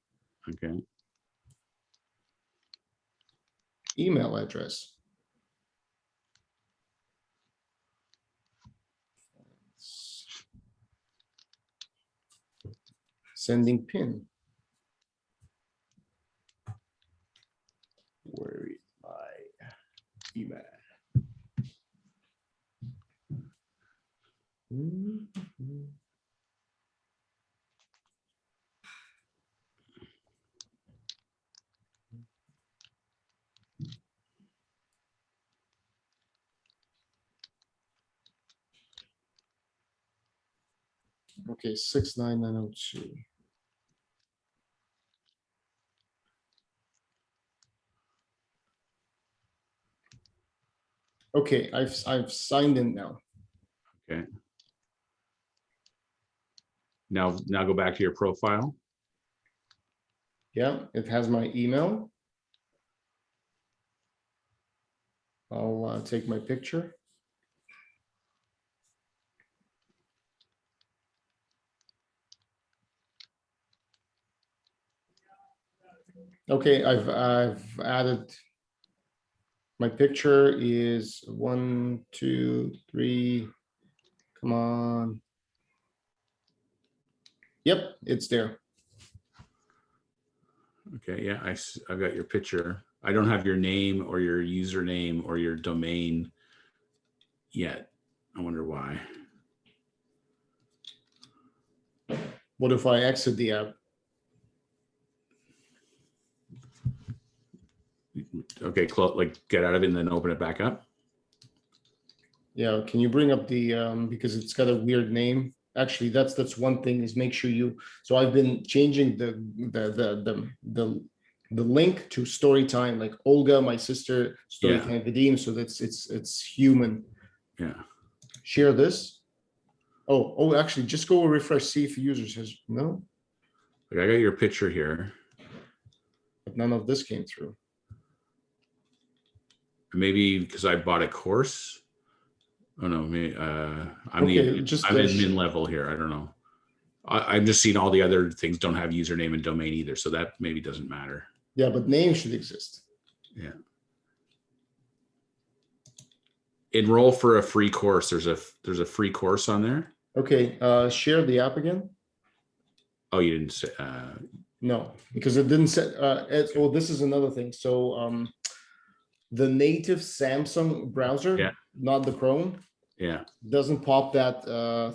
Okay. Email address. Sending pin. Where is my email? Okay, 69902. Okay, I've signed in now. Okay. Now go back to your profile. Yeah, it has my email. I'll take my picture. Okay, I've added. My picture is 1, 2, 3. Come on. Yep, it's there. Okay. Yeah, I've got your picture. I don't have your name or your username or your domain yet. I wonder why. What if I exit the app? Okay, like get out of it and then open it back up. Yeah, can you bring up the, because it's got a weird name. Actually, that's one thing, is make sure you, so I've been changing the link to story time, like Olga, my sister, story time Vadim, so that's it's human. Yeah. Share this. Oh, actually, just go refresh, see if users has, no, Like I got your picture here. but none of this came through. Maybe because I bought a course. Oh no, me. I'm Okay, just I'm in min level here. I don't know. I'm just seeing all the other things don't have username and domain either, so that maybe doesn't matter. yeah, but name should exist. Yeah. Enroll for a free course. There's a free course on there. Okay, share the app again. Oh, you didn't say. No, because it didn't set. Well, this is another thing. So the native Samsung browser, Yeah. not the Chrome, Yeah. doesn't pop that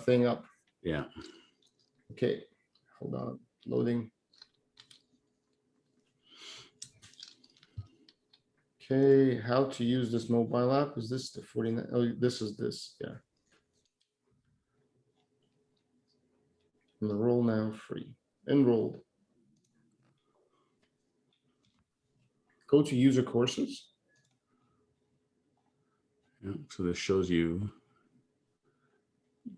thing up. Yeah. Okay, hold on, loading. Okay, how to use this mobile app? Is this the 49? Oh, this is this, yeah. Enroll now, free. Enrolled. Go to user courses. Yeah. So this shows you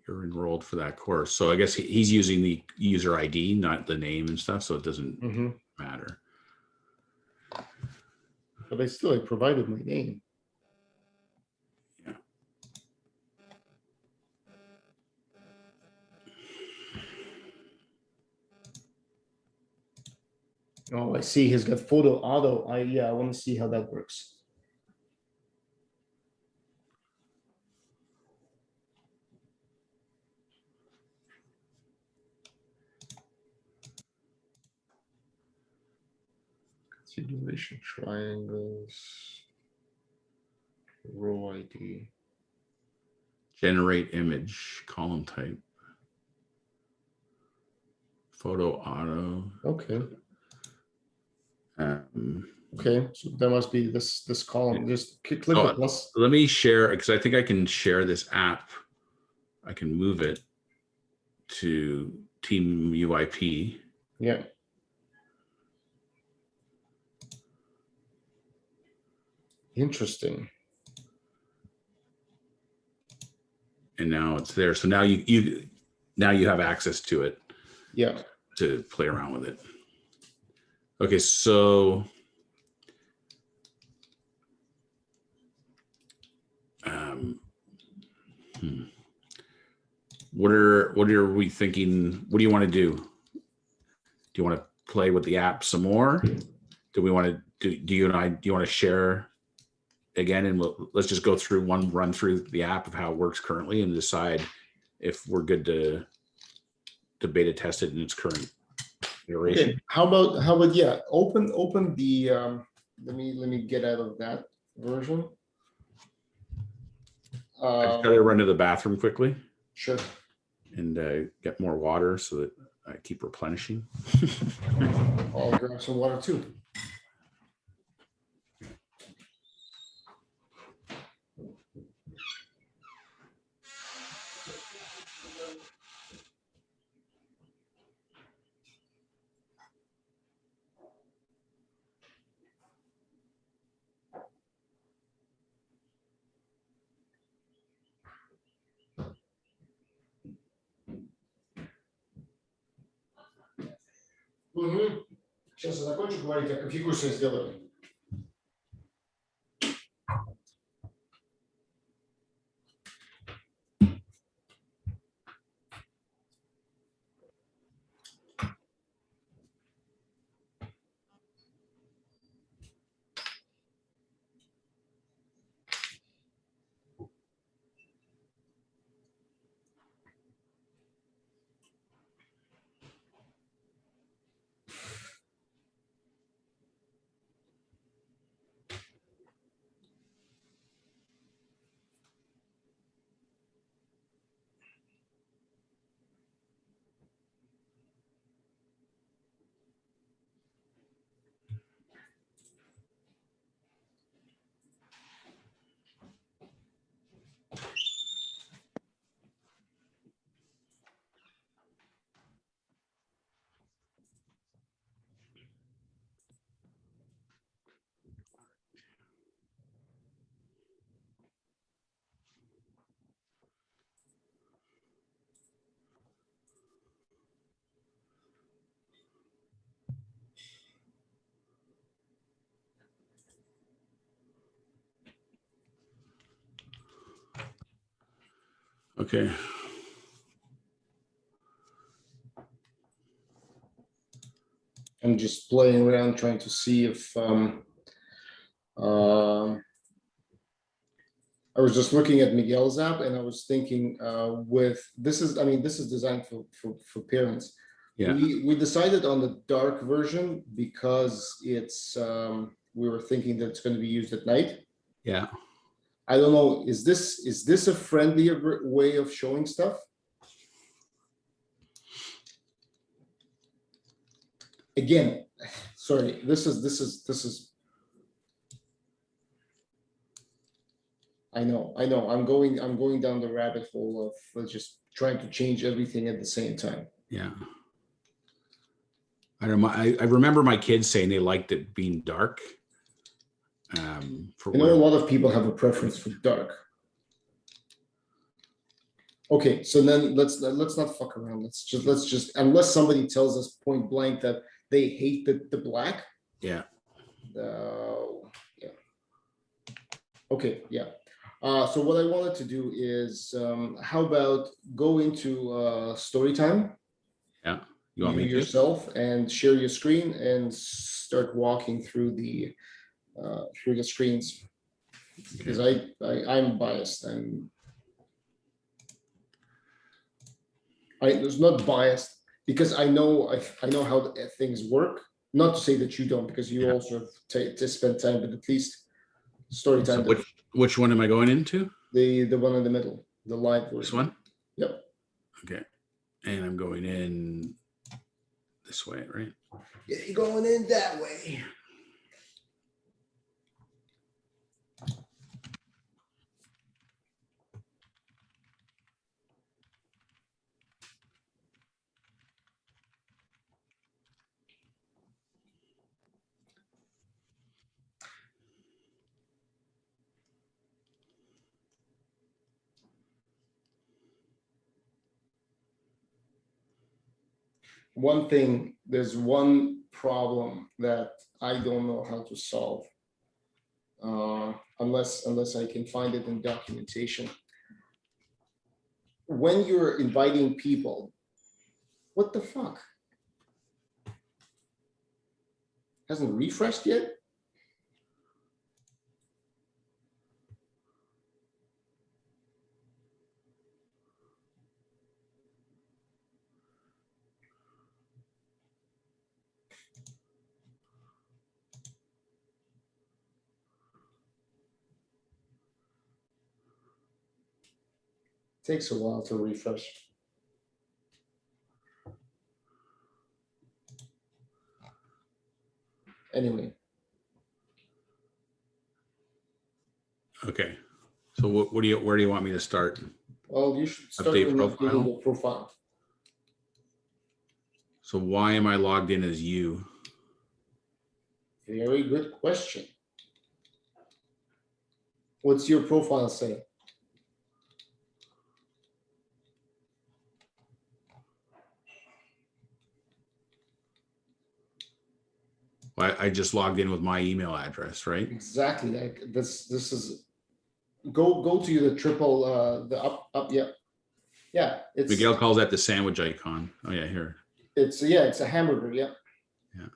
you're enrolled for that course. So I guess he's using the user ID, not the name and stuff. So it doesn't matter. But I provided my name. Yeah. Oh, I see. He's got photo auto. I want to see how that works. Configuration triangles. Row ID. Generate image, column type. Photo auto. Okay. Okay, so there must be this column. Just click the plus. Let me share, because I think I can share this app. I can move it to Team UIP. Yeah. Interesting. And now it's there. So now you have access to it. Yeah. To play around with it. Okay, so what are we thinking? What do you want to do? Do you want to play with the app some more? Do we want to do you want to share again, and let's just go through run through the app of how it works currently and decide if we're good to beta test it in its current iteration. Okay. How about yeah, open the let me get out of that version. I just gotta run to the bathroom quickly. Sure. And get more water so that I keep replenishing. I'll grab some water too. Сейчас я закончу говорить, а конфигурацию сделаю. Okay. I'm just playing around trying to see if I was just looking at Miguel's app and I was thinking with this is, I mean, this is designed for parents. Yeah. We decided on the dark version because it's we were thinking that it's going to be used at night. Yeah. I don't know, is this a friendlier way of showing stuff? Again, sorry, this is I know, I'm going down the rabbit hole of just trying to change everything at the same time. Yeah. I don't know. I remember my kids saying they liked it being dark. For I know a lot of people have a preference for dark. Okay, so then let's not fuck around. Let's just unless somebody tells us point blank that they hate the black. Yeah. Yeah. Okay, yeah. So what I wanted to do is, how about go into story time? Yeah. You want me to? Yourself and share your screen and start walking through the screens, because I'm biased. It's not biased because I know how things work. Not to say that you don't, because you also have to spend time, but at least story time. So which one am I going into? The one in the middle, the live version. This one? Yep. Okay. And I'm going in this way, right? Yeah, you're going in that way. One thing, there's one problem that I don't know how to solve, unless I can find it in documentation. When you're inviting people, what the fuck? Hasn't refreshed yet? Takes a while to refresh. Anyway. Okay. So where do you want me to start? Well, you should start Update with profile. the profile. So why am I logged in as you? Very good question. What's your profile say? I just logged in with my email address, right? Exactly. Like this is go to the triple the up yeah. It's Miguel calls that the sandwich icon. Oh yeah, here. it's a hamburger. Yeah. Yeah.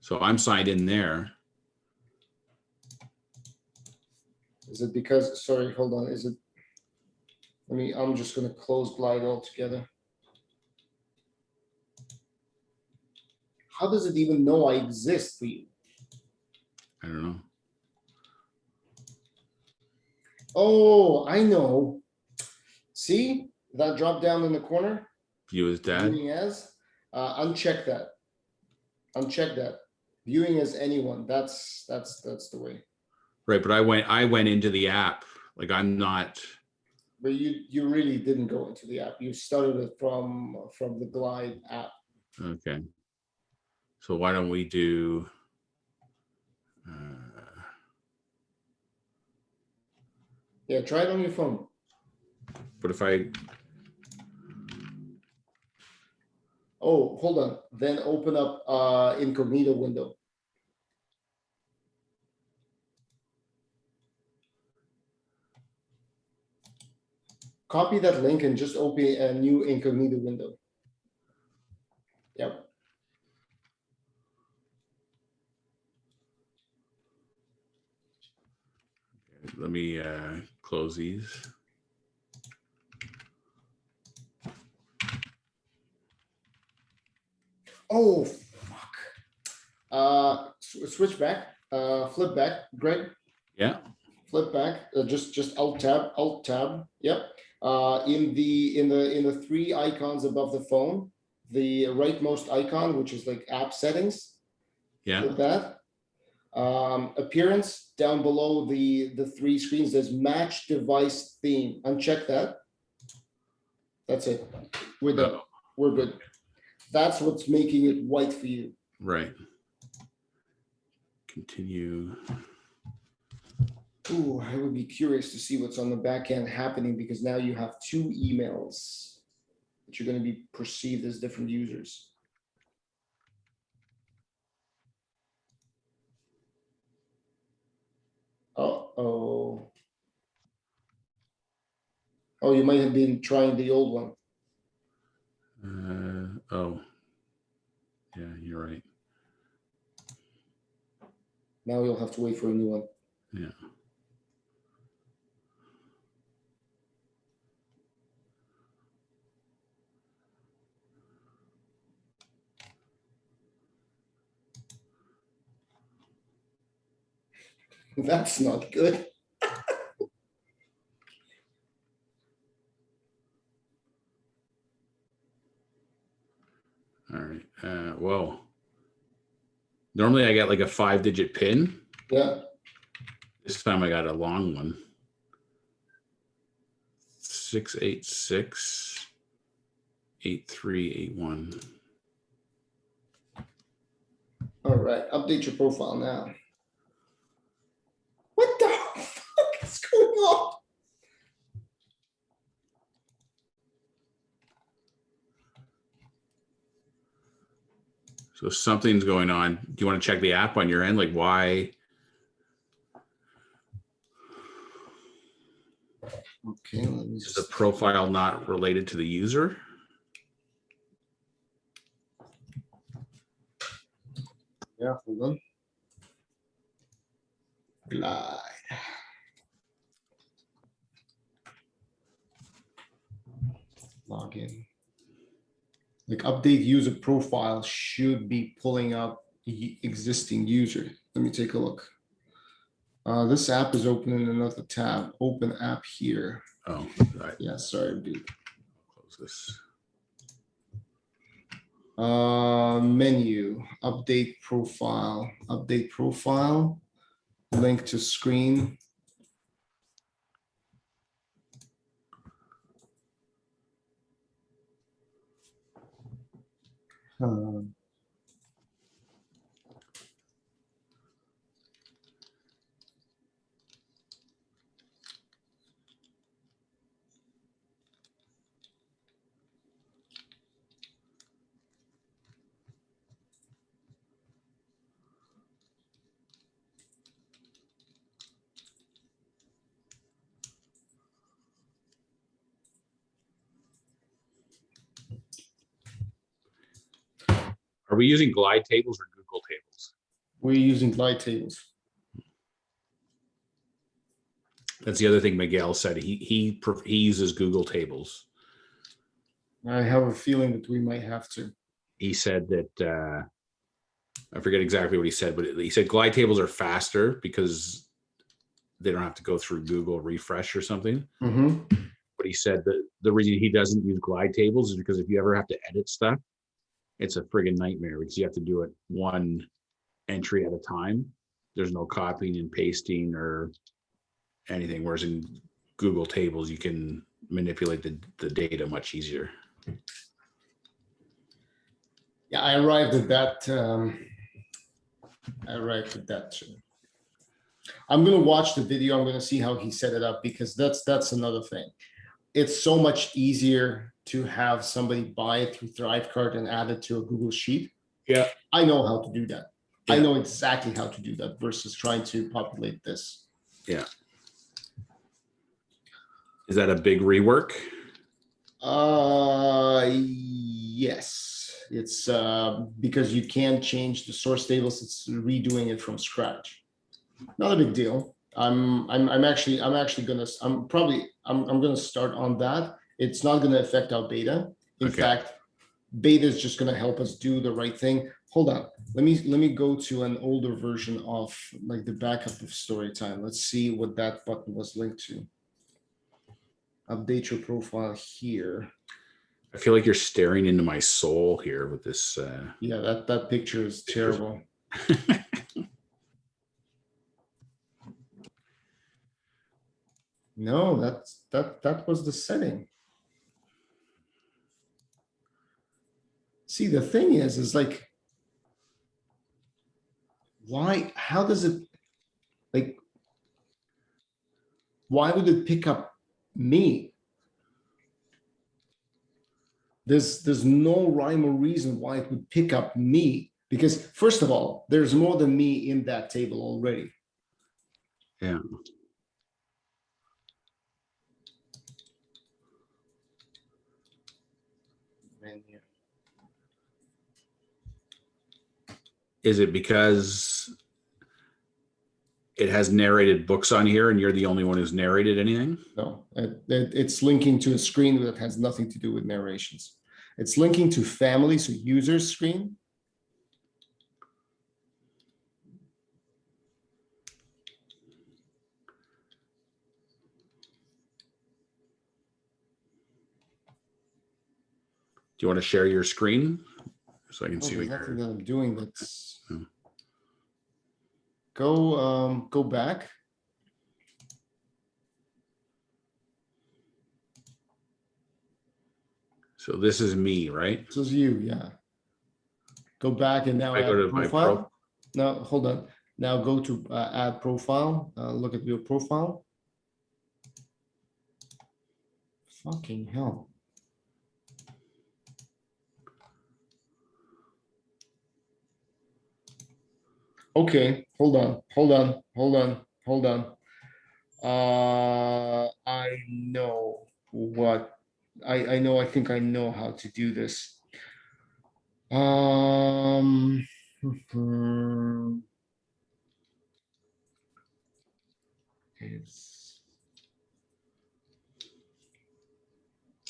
So I'm signed in there. Is it because, sorry, hold on. Is it, I'm just going to close Glide altogether. How does it even know I exist for you? I don't know. Oh, I know. See that drop down in the corner? View as dad. Viewing as, uncheck that. Uncheck that. Viewing as anyone. That's the way. Right, but I went into the app. Like I'm not. But you really didn't go into the app. You started it from the Glide app. Okay. So why don't we do? Yeah, try it on your phone. But if I. Oh, hold on. Then open up incognito window. Copy that link and just open a new incognito window. Yep. Let me close these. Oh, fuck. Switch back, flip back, Greg, Yeah. flip back, just alt tab, yep. In the three icons above the phone, the rightmost icon, which is like app settings, Yeah. click that. Appearance down below the three screens, there's match device theme, uncheck that. That's it, we're done, Uh-oh. we're good. That's what's making it white for you. Right. Continue. Ooh, I would be curious to see what's on the back end happening, because now you have two emails that you're going to be perceived as different users. Uh-oh. Oh, you might have been trying the old one. Oh. Yeah, you're right. Now you'll have to wait for a new one. Yeah. That's not good. All right. Whoa. Normally I get like a 5-digit PIN. Yeah. This time I got a long one. 686 8381. All right. Update your profile now. What the fuck is going on? So something's going on. Do you want to check the app on your end? Like why? Okay, let me Is the just. profile not related to the user? Yeah, hold on. Glide. Log in. Like update user profile should be pulling up existing user. Let me take a look. This app is open in another tab. Open app here. Oh, right. Yeah, sorry, dude. Close this. Menu, update profile, link to screen. Are we using glide tables or Google tables? We're using glide tables. That's the other thing Miguel said. He uses Google tables. I have a feeling that we might have to. He said that I forget exactly what he said, but he said glide tables are faster because they don't have to go through Google refresh or something. Mm-hmm. But he said that the reason he doesn't use glide tables is because if you ever have to edit stuff, it's a friggin' nightmare because you have to do it one entry at a time. There's no copying and pasting or anything. Whereas in Google tables, you can manipulate the data much easier. Yeah, I arrived at that. Too. I'm gonna watch the video. I'm gonna see how he set it up, because that's another thing. It's so much easier to have somebody buy it through Thrivecart and add it to a Google Sheet. Yeah. I know how to do that. Yeah. I know exactly how to do that versus trying to populate this. Yeah. Is that a big rework? Yes, it's because you can't change the source tables. It's redoing it from scratch. Not a big deal. I'm actually gonna start on that. It's not gonna affect our beta. In Okay. fact, beta is just gonna help us do the right thing. Hold on. Let me go to an older version of like the backup of story time. Let's see what that button was linked to. Update your profile here. I feel like you're staring into my soul here with this. Yeah, that picture is terrible. No, that was the setting. See, the thing is like, why, how does it, like, why would it pick up me? There's no rhyme or reason why it would pick up me, because first of all, there's more than me in that table already. Yeah. Menu. Is it because it has narrated books on here and you're the only one who's narrated anything? No, it's linking to a screen that has nothing to do with narrations. It's linking to family, so users screen. Do you want to share your screen so I can Oh, see there's what nothing you're... that I'm doing. That's Oh. go back. So this is me, right? This is you, yeah. Go back and now I go add to my profile. No, hold on. Now go to add profile. Look at your profile. Fucking hell. Okay, hold on. I know what I know. I think I know how to do this. Is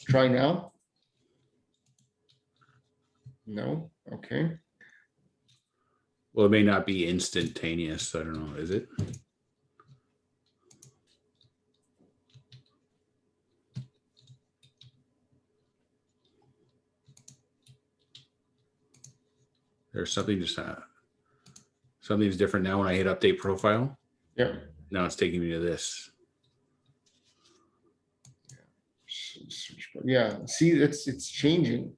try now. No, okay. Well, it may not be instantaneous. I don't know. Is it? There's something just something's different now when I hit update profile. Yeah. Now it's taking me to this. Yeah. See, it's changing.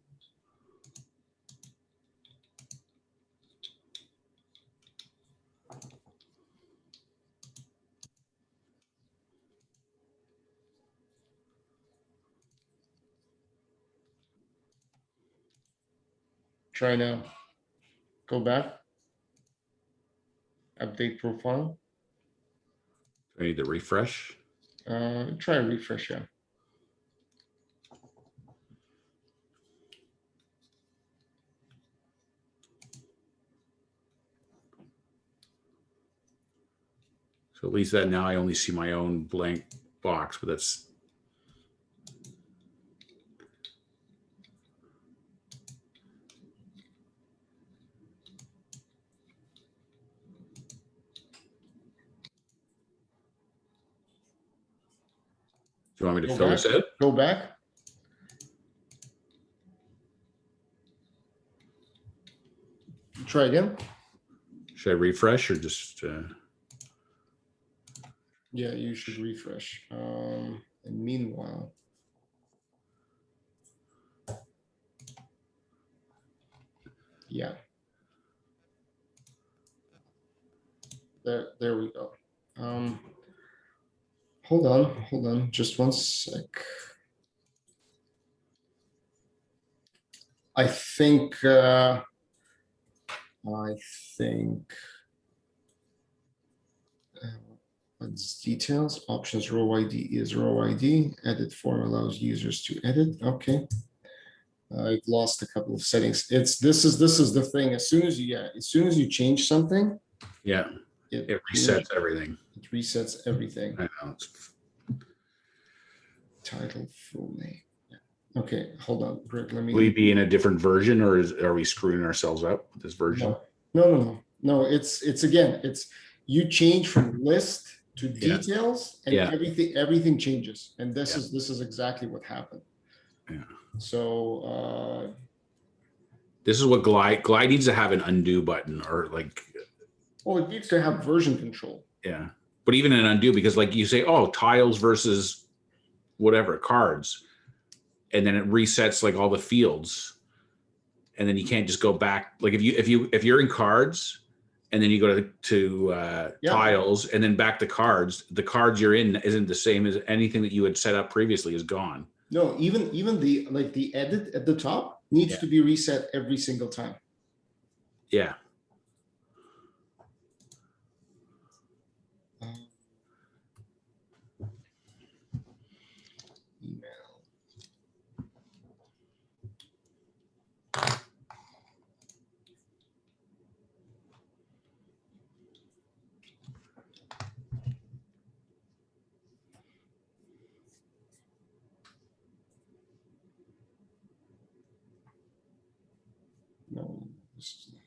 Try now. Go back. Update profile. I need to refresh. Try refresh. Yeah. So at least that now I only see my own blank box, but that's... Do you want me to fill this out? Go back. Try again. Should I refresh or just... Yeah, you should refresh. And meanwhile, yeah. There we go. Hold on, just one sec. I think Let's details, options, row ID is row ID. Edit form allows users to edit. Okay. I've lost a couple of settings. This is the thing. As soon as you change something, Yeah, it resets everything. It resets everything. I know. Title, full name. Yeah. Okay, hold on, Greg. Let me. Will we be in a different version, or are we screwing ourselves up with this version? No. It's again. It's you change from list to details, and everything changes. And this is exactly what happened. Yeah. So this is what glide needs to have an undo button, or like. Well, it needs to have version control. Yeah, but even an undo, because like you say, oh, tiles versus whatever cards, and then it resets like all the fields, and then you can't just go back. Like if you're in cards, and then you go to tiles, and then back to cards, the cards you're in isn't the same as anything that you had set up previously is gone. No, even the edit at the top needs to be reset every single time. Yeah. Email. No, this is not.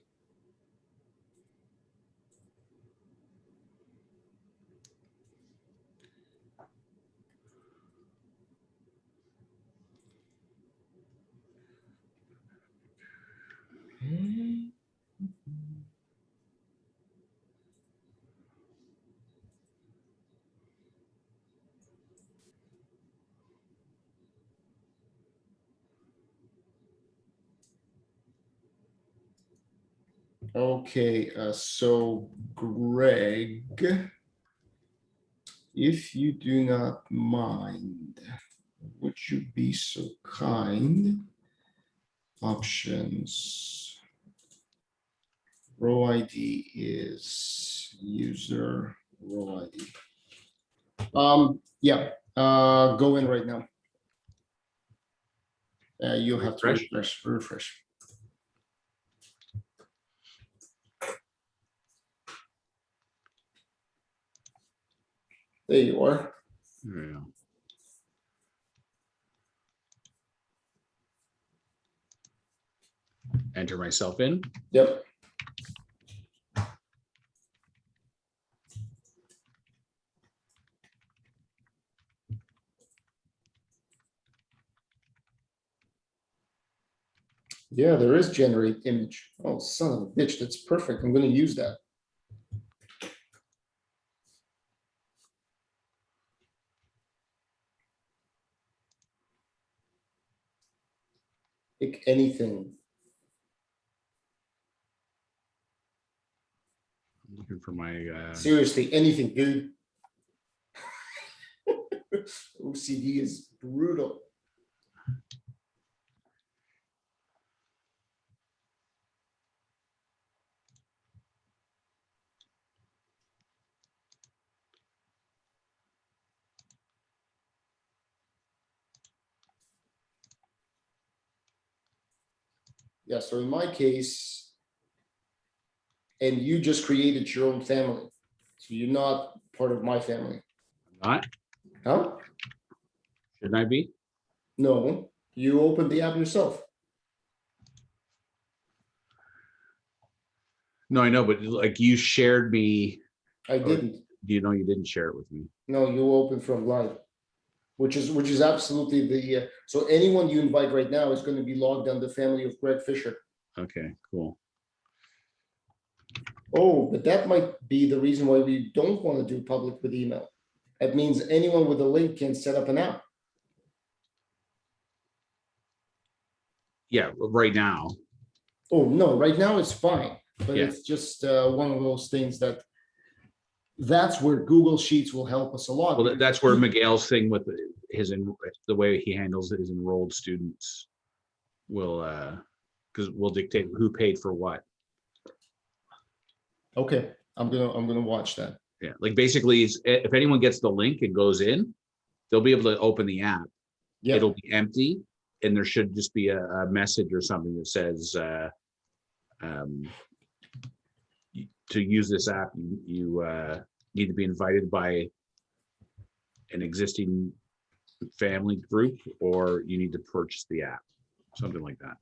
Okay, so Greg, if you do not mind, would you be so kind? Options. Row ID is user row ID. Yeah, go in right now. You have to refresh. There you are. Yeah. Enter myself in. Yep. Yeah, there is generate image. Oh, son of a bitch, that's perfect. I'm going to use that. Pick anything. I'm looking for my Seriously, anything, dude. OCD is brutal. Yeah, so in my case, and you just created your own family. So you're not part of my family. not. Huh? Shouldn't I be? No, you opened the app yourself. No, I know, but like you shared me. I didn't. Do you know you didn't share it with me? No, you opened from live, which is absolutely the so anyone you invite right now is going to be logged on the family of Greg Fisher. Okay, cool. Oh, but that might be the reason why we don't want to do public with email. That means anyone with a link can set up an app. Yeah, right now. Oh, no, right now it's fine, but Yeah. it's just one of those things that's where Google Sheets will help us a lot. Well, that's where Miguel's thing with the way he handles his enrolled students will because we'll dictate who paid for what. Okay, I'm gonna watch that. Yeah, like basically, if anyone gets the link and goes in, they'll be able to open the app. Yeah. It'll be empty, and there should just be a message or something that says, to use this app, you need to be invited by an existing family group, or you need to purchase the app, something like that.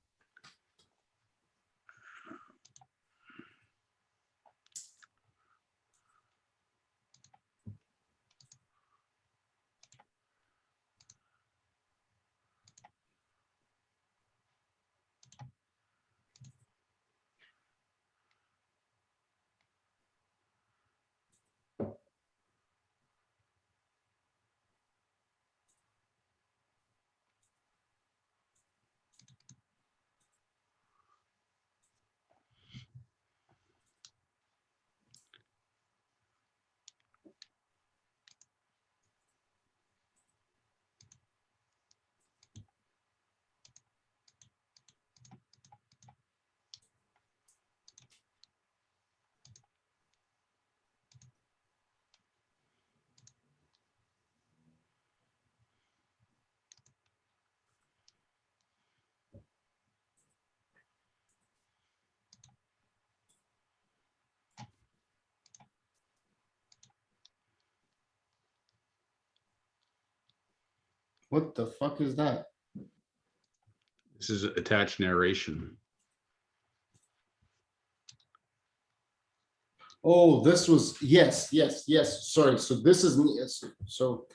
What the fuck is that? This is attached narration. Oh, this was, yes. Sorry. So this is, so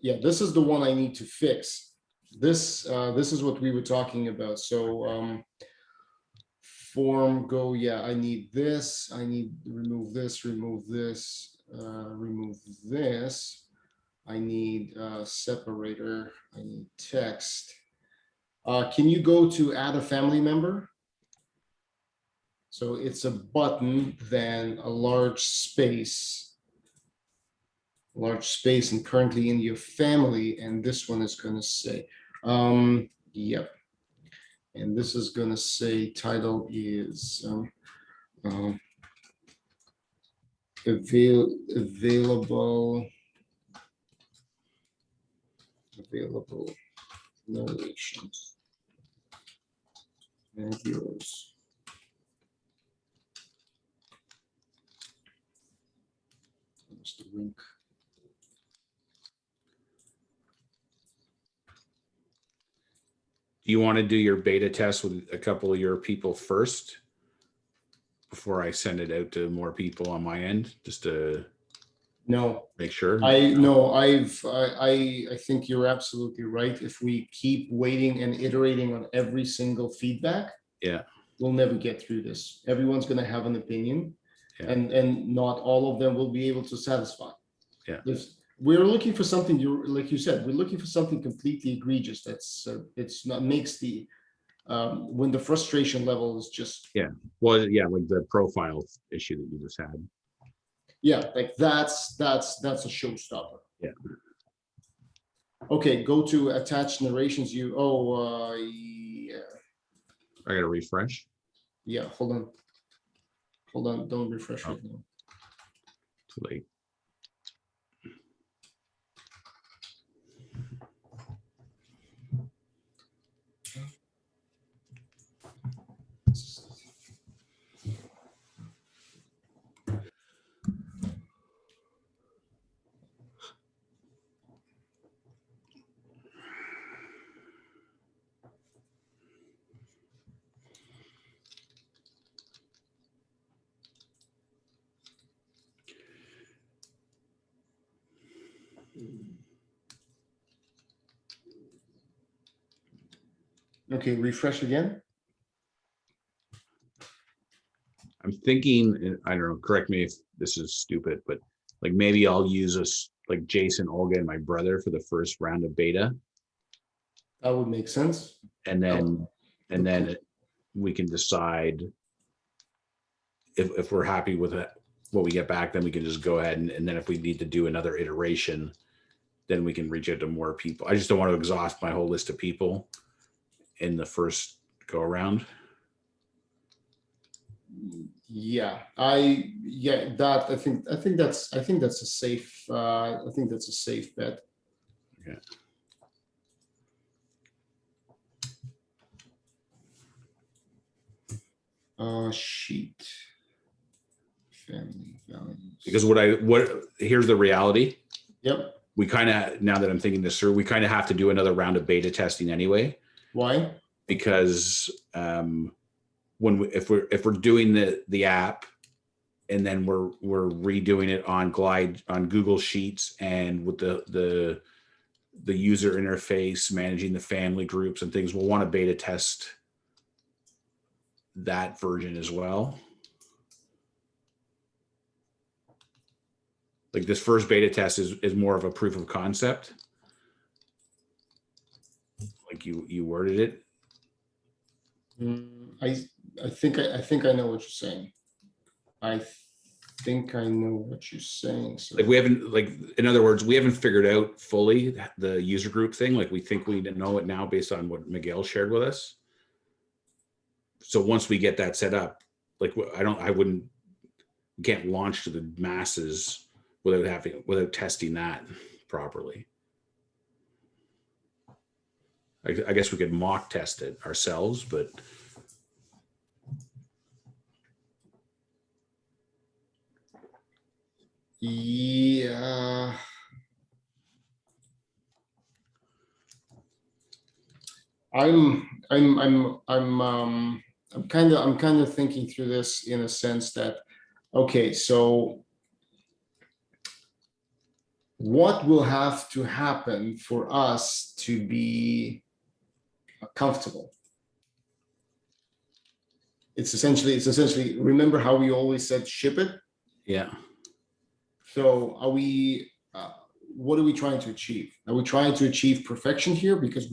yeah, this is the one I need to fix. This is what we were talking about. So form go, yeah, I need this. I need remove this, remove this, remove this. I need separator. I need text. Can you go to add a family member? So it's a button, then a large space, and currently in your family. And this one is going to say, yep. And this is going to say title is available narrations and yours. There's the link. Do you want to do your beta test with a couple of your people first before I send it out to more people on my end, just to No, make sure? I know I think you're absolutely right. If we keep waiting and iterating on every single feedback, Yeah. we'll never get through this. Everyone's going to have an opinion, Yeah. and not all of them will be able to satisfy. Yeah. We're looking for something, like you said, we're looking for something completely egregious. That's it's not makes the when the frustration level is just, Yeah. Well, yeah, like the profile issue that you just had. yeah, like that's a showstopper. Yeah. Okay, go to attached narrations. Yeah. I gotta refresh. Yeah, hold on, don't refresh right now. Too late. Okay, refresh again. I'm thinking, I don't know, correct me if this is stupid, but like maybe I'll use us like Jason, Olga, and my brother for the first round of beta. That would make sense. And then we can decide if we're happy with it, what we get back, then we can just go ahead and then if we need to do another iteration, then we can reach out to more people. I just don't want to exhaust my whole list of people in the first go around. Yeah, that I think that's a safe bet. Yeah. Sheet. Family values. Because here's the reality. Yep. We kind of, now that I'm thinking this through, we kind of have to do another round of beta testing anyway. Why? Because if we're doing the app, and then we're redoing it on Google Sheets and with the user interface, managing the family groups and things, we'll want to beta test that version as well. Like this first beta test is more of a proof of concept, like you worded it. I think I know what you're saying. I think I know what you're saying. So Like we haven't, like, in other words, we haven't figured out fully the user group thing. Like we think we know it now based on what Miguel shared with us. So once we get that set up, like we can't launch to the masses without testing that properly. I guess we could mock test it ourselves, but yeah. I'm kind of thinking through this in a sense that, okay, so what will have to happen for us to be comfortable? It's essentially, remember how we always said ship it? yeah. So what are we trying to achieve? Are we trying to achieve perfection here? Because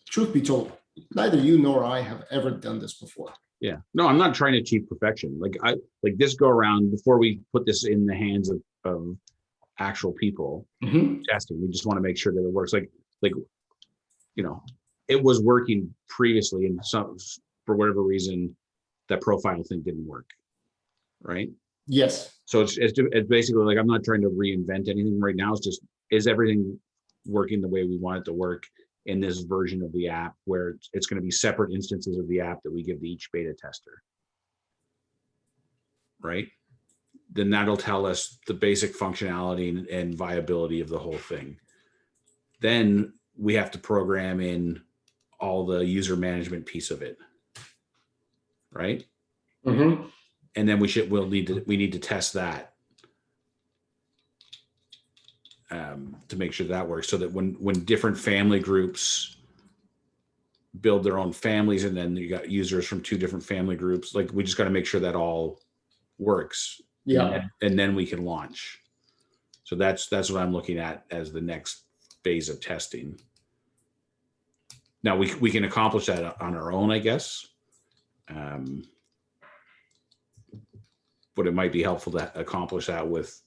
truth be told, neither you nor I have ever done this before. Yeah. No, I'm not trying to achieve perfection. Like this go around, before we put this in the hands of actual people testing, we just want to make sure that it works. Like, it was working previously, and for whatever reason, that profile thing didn't work. Right. Yes. So it's basically like, I'm not trying to reinvent anything right now. It's just, is everything working the way we want it to work in this version of the app, where it's going to be separate instances of the app that we give to each beta tester. Right. Then that'll tell us the basic functionality and viability of the whole thing. Then we have to program in all the user management piece of it. Right. Mm-hmm. And then we need to test that to make sure that works, so that when different family groups build their own families, and then you got users from two different family groups, like we just got to make sure that all works. Yeah. And then we can launch. So that's what I'm looking at as the next phase of testing. Now we can accomplish that on our own, I guess. But it might be helpful to accomplish that with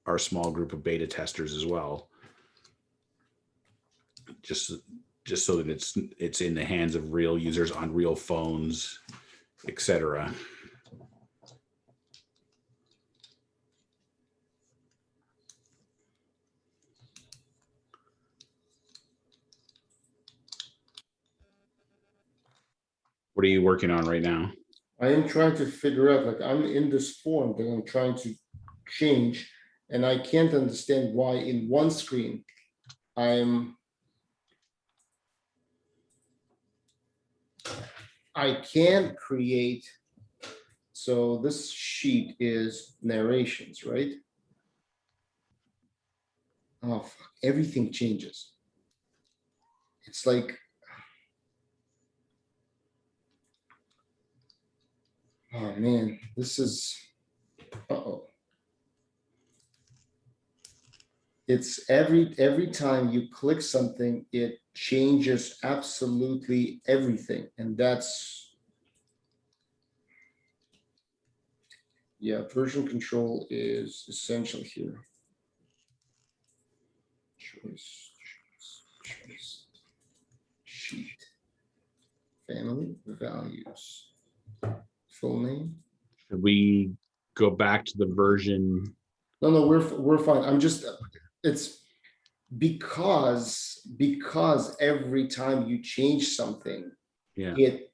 our small group of beta testers as well. Just so that it's in the hands of real users on real phones, etc. What are you working on right now? I am trying to figure out, like, I'm in this form that I'm trying to change, and I can't understand why in one screen I can't create. So this sheet is narrations, right? Oh, fuck. Everything changes. It's like, oh man, this is, uh-oh. It's every time you click something, it changes absolutely everything. And that's, yeah, version control is essential here. Choice, sheet, family values, full name, Should we go back to the version? No, we're fine. I'm just, it's because every time you change something, Yeah, it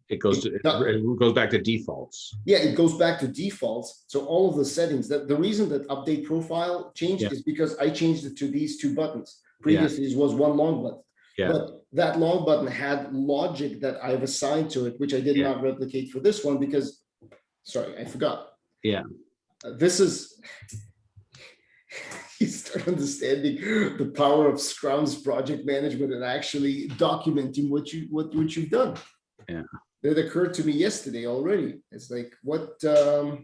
it goes to, no. it goes back to defaults. Yeah, it goes back to defaults. So all of the settings, that the reason that update profile changed Yeah. is because I changed it to these two buttons. Yeah. Previously, it was one long button. Yeah. But that long button had logic that I've assigned to it, which I did Yeah. not replicate for this one because, sorry, I forgot. Yeah. This is, you start understanding the power of Scrum's project management and actually documenting what you've done. Yeah. That occurred to me yesterday already. It's like, what Are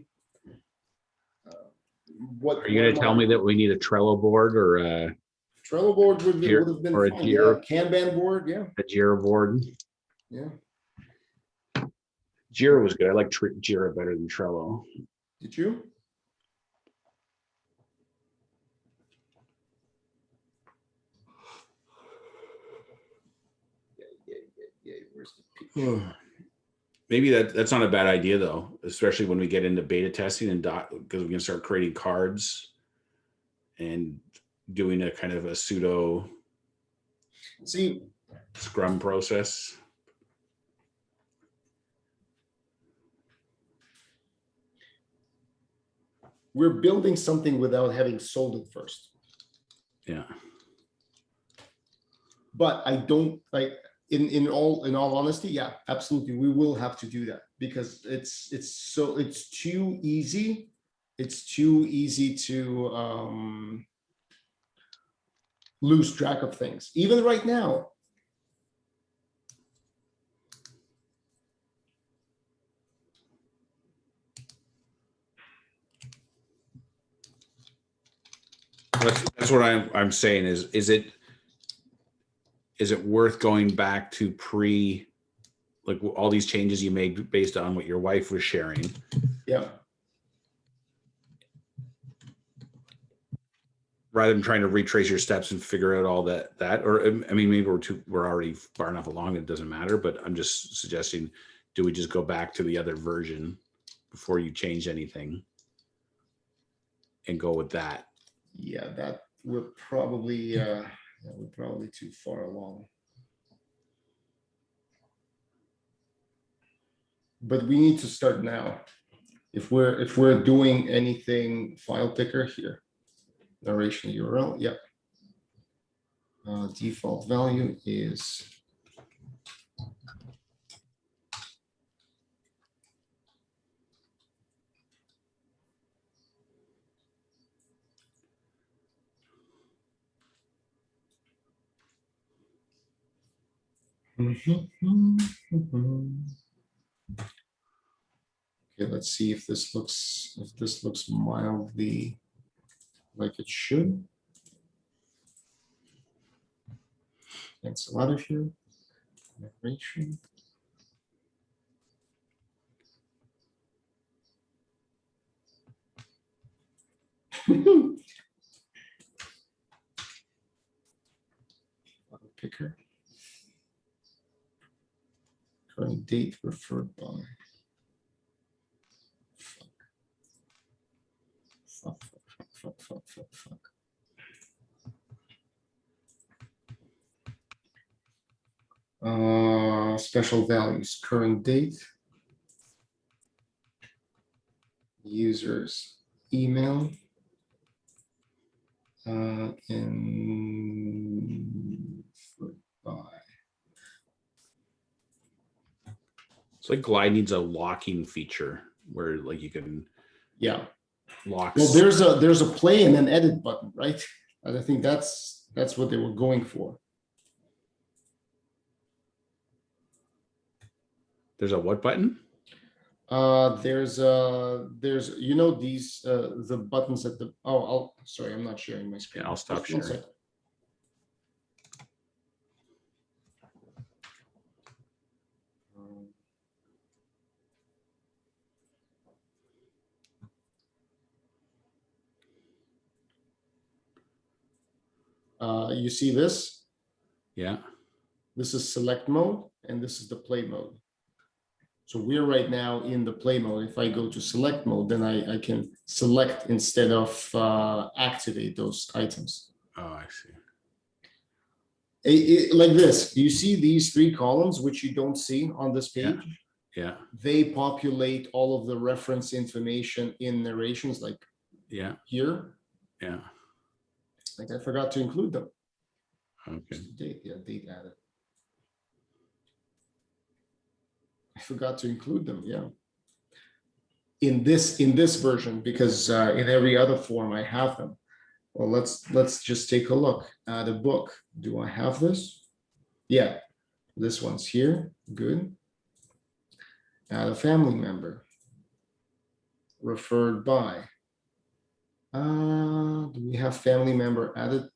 you going to tell me that we need a Trello board or a Trello board would have been or a fine. Jira, Yeah, Kanban board, yeah, a Jira board? yeah. Jira was good. I like Jira better than Trello. Did you? Yeah. Where's the picture? Maybe that's not a bad idea though, especially when we get into beta testing and because we can start creating cards and doing a kind of a pseudo See, Scrum process. we're building something without having sold it first. Yeah. But I don't like, in all honesty, yeah, absolutely, we will have to do that because it's too easy. It's too easy to lose track of things, even right now. That's what I'm saying is it worth going back to like all these changes you made based on what your wife was sharing? Yeah. Rather than trying to retrace your steps and figure out all that, or I mean, maybe we're already far enough along, it doesn't matter, but I'm just suggesting, do we just go back to the other version before you change anything and go with that? Yeah, that we're probably too far along. But we need to start now. If we're doing anything, file picker here, narration URL, yep. Default value is okay, let's see if this looks mildly like it should. Cancel out of here. Narration. Picker. Current date referred by. Fuck. Special values, current date, users email, and by. It's like Glide needs a locking feature where like you can lock. Well, there's a play and an edit button, right? And I think that's what they were going for. There's a what button? There's these the buttons at the sorry, I'm not sharing my screen. Yeah, I'll stop sharing. You see this? Yeah. This is select mode, and this is the play mode. So we're right now in the play mode. If I go to select mode, then I can select instead of activate those items. Oh, I see. Like this, you see these 3 columns, which you don't see on this page? Yeah. They populate all of the reference information in narrations, like here. Yeah. Like I forgot to include them. Okay. Date added. I forgot to include them. Yeah. In this version, because in every other form I have them. Well, let's just take a look at a book. Do I have this? Yeah, this one's here. Good. Add a family member. Referred by. Do we have family member added?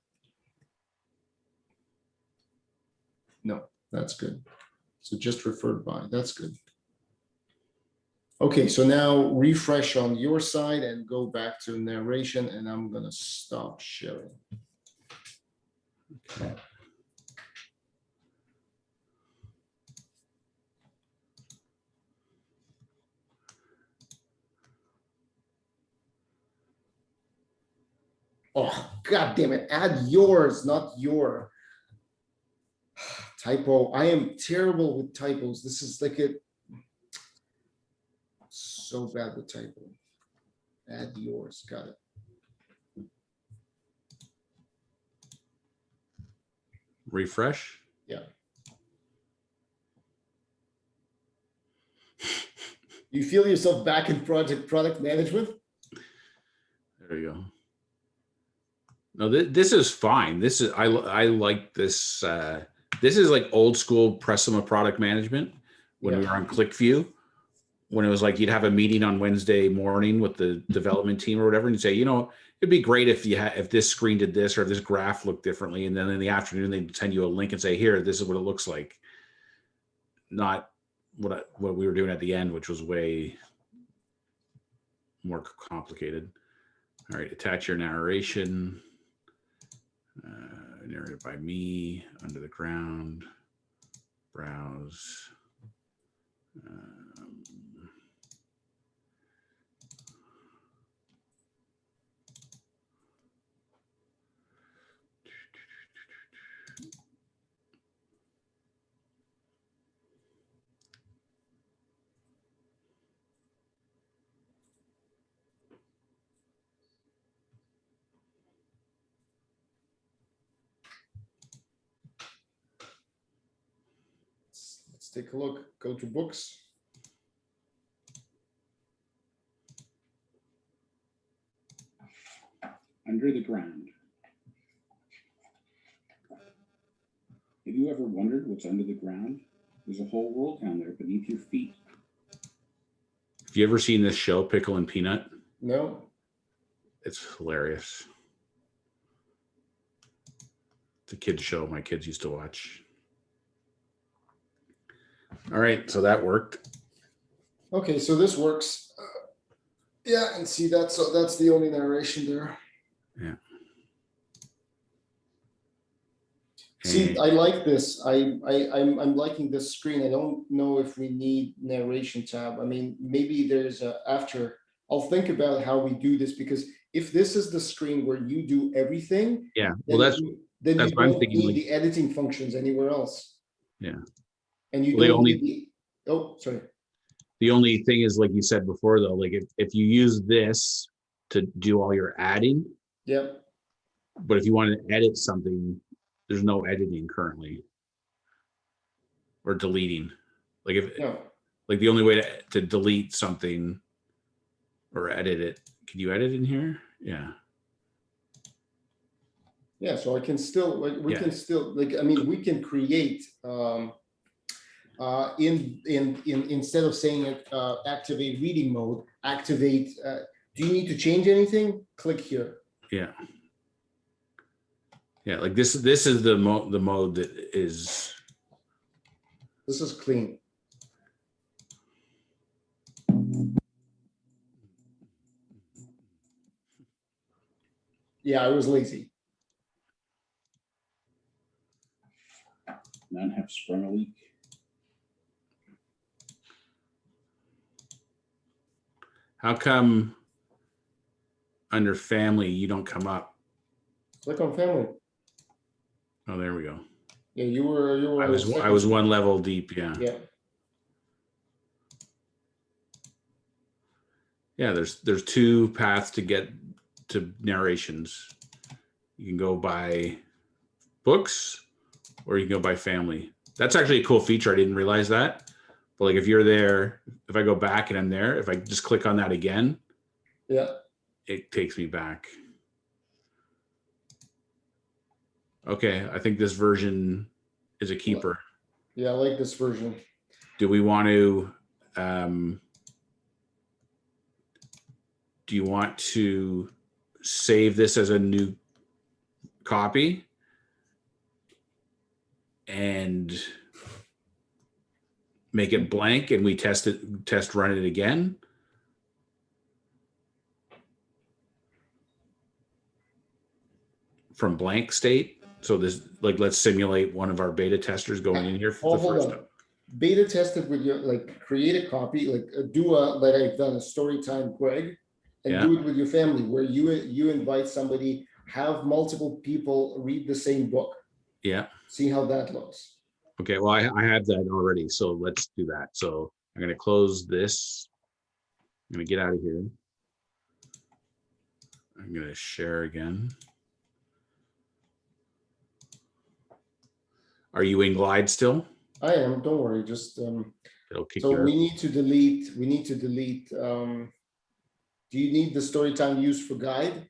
No, that's good. So just referred by. That's good. Okay, so now refresh on your side and go back to narration, and I'm gonna stop sharing. Okay. Oh, God damn it. Add yours, not your. Typo. I am terrible with typos. This is like so bad with typo. Add yours. Got it. Refresh. Yeah. You feel yourself back in product management? There you go. No, this is fine. This is I like this. This is like old school Pressima product management when we were on ClickView. When it was like you'd have a meeting on Wednesday morning with the development team or whatever, and you'd say, you know, it'd be great if if this screen did this or if this graph looked differently, and then in the afternoon they'd send you a link and say, here, this is what it looks like. Not what we were doing at the end, which was way more complicated. All right, attach your narration. Narrated by me, under the ground, browse. Let's take a look. Go to books. Under the ground. Have you ever wondered what's under the ground? There's a whole world down there beneath your feet. Have you ever seen this show, Pickle and Peanut? No. It's hilarious. It's a kid's show my kids used to watch. All right, so that worked. Okay, so this works. Yeah, and see that's the only narration there. Yeah. See, I like this. I'm liking this screen. I don't know if we need narration tab. I mean, maybe there's a after. I'll think about how we do this, because if this is the screen where you do everything, Yeah, well, then that's you what I'm don't thinking, need like- the editing functions anywhere else. Yeah. And you Well, don't need the, oh, sorry. The only thing is, like you said before, though, like if you use this to do all your adding, Yeah. but if you want to edit something, there's no editing currently or deleting. Like No. like the only way to delete something or edit it, can you edit in here? Yeah. Yeah, so I can still, like, we can still, like, I mean, we can create instead of saying it activate reading mode, activate. Do you need to change anything? Click here. Yeah. Yeah, like this is the mode that is. This is clean. Yeah, I was lazy. None have sprung a leak. How come under family you don't come up? Click on family. Oh, there we go. Yeah, you were I on the was second- one level deep. Yeah. Yeah. There's two paths to get to narrations. You can go by books or you can go by family. That's actually a cool feature. I didn't realize that. But like if you're there, if I go back and I'm there, if I just click on that again, Yeah. it takes me back. Okay, I think this version is a keeper. Yeah, I like this version. Do we want to do you want to save this as a new copy and make it blank and we test run it again? From blank state. So this, like, let's simulate one of our beta testers going in here for the Hold first on. time. Beta test it with your, like, create a copy, like like I've done a story time, Greg, and Yeah. do it with your family where you invite somebody, have multiple people read the same book. Yeah. See how that looks. Okay. Well, I have that already. So let's do that. So I'm going to close this. I'm going to get out of here. I'm going to share again. Are you in Glide still? I am, don't worry, just It'll kick so your. we need to delete do you need the story time used for guide?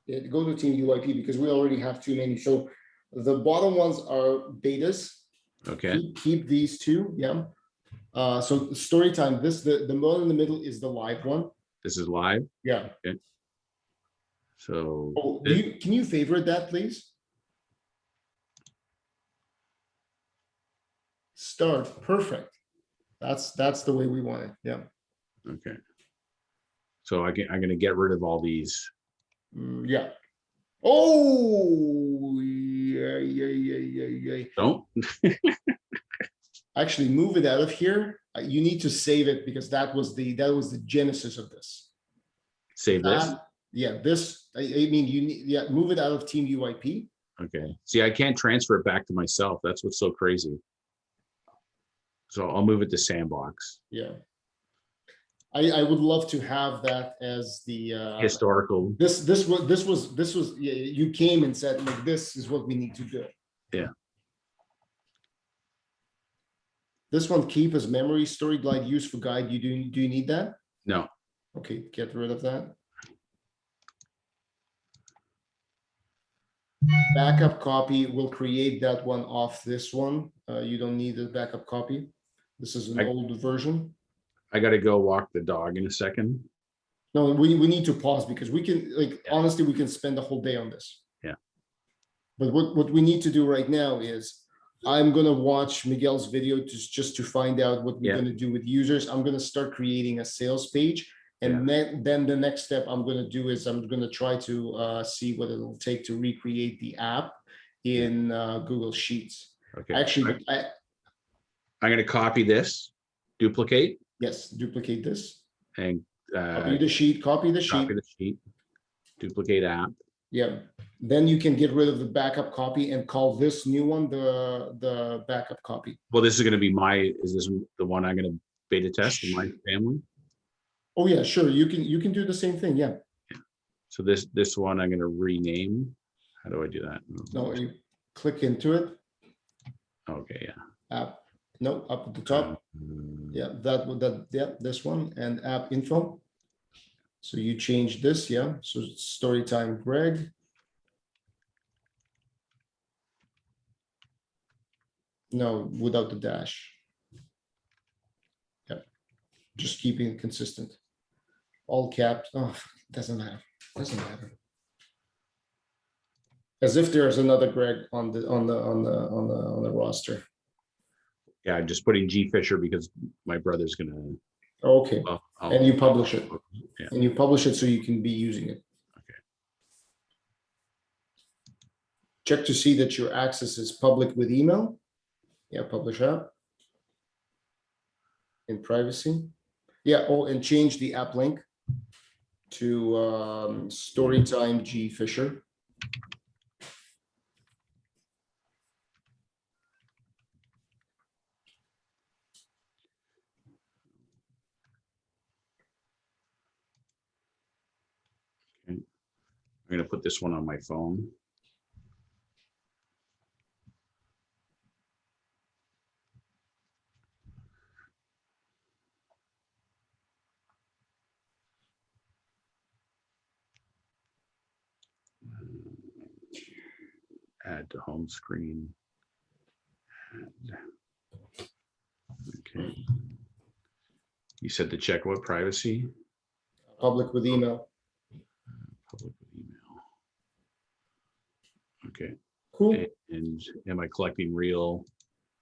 Yeah, go to team UIP because we already have too many. So the bottom ones are betas. Okay. Keep these two, yeah. So story time, the one in the middle is the live one. This is live. Yeah. Okay. So Oh, can you favorite that, please? Start, perfect. That's the way we want it, yeah. okay. So I'm going to get rid of all these. Yeah. Oh, yeah. Don't. Actually, move it out of here. You need to save it because that was the genesis of this. Save this. Yeah, this. I mean, you need, yeah, move it out of Team UIP. Okay. See, I can't transfer it back to myself. That's what's so crazy. So I'll move it to Sandbox. Yeah. I would love to have that as the Historical. This was yeah, you came and said, like, this is what we need to do. Yeah. This one, keep as memory, story glide, use for guide. Do you need that? No. Okay, get rid of that. Backup copy, we'll create that one off this one. You don't need a backup copy. This is an old version. I got to go walk the dog in a second. No, we need to pause because we can, like, honestly, we can spend the whole day on this. Yeah. But what we need to do right now is I'm gonna watch Miguel's video just to find out what we're gonna do with users. I'm gonna start creating a sales page. And then the next step I'm gonna do is I'm gonna try to see what it'll take to recreate the app in Google Sheets. Okay. Actually, I'm going to copy this, duplicate. Yes, duplicate this. And Copy the sheet, copy the sheet, duplicate app. Yeah, then you can get rid of the backup copy and call this new one the backup copy. Well, this is going to be is this the one I'm going to beta test in my family? Oh yeah, sure. You can do the same thing. Yeah. So this one I'm going to rename. How do I do that? No, you click into it. Okay. Yeah. App. No, up at the top. Yeah, this one and app info. So you change this, yeah. So story time, Greg. No, without the dash. Yeah, just keeping it consistent. All caps. Oh, doesn't matter. Doesn't matter. As if there's another Greg on the roster. Yeah, I'm just putting G Fisher because my brother's gonna. Okay, and you publish it. Yeah. And you publish it so you can be using it. Okay. Check to see that your access is public with email. Yeah, publish app. In privacy. Yeah, oh, and change the app link to Storytime G Fisher. I'm gonna put this one on my phone. Add to home screen. Okay. You said to check what privacy? Public with email. Public email. Okay. Cool. And am I collecting real?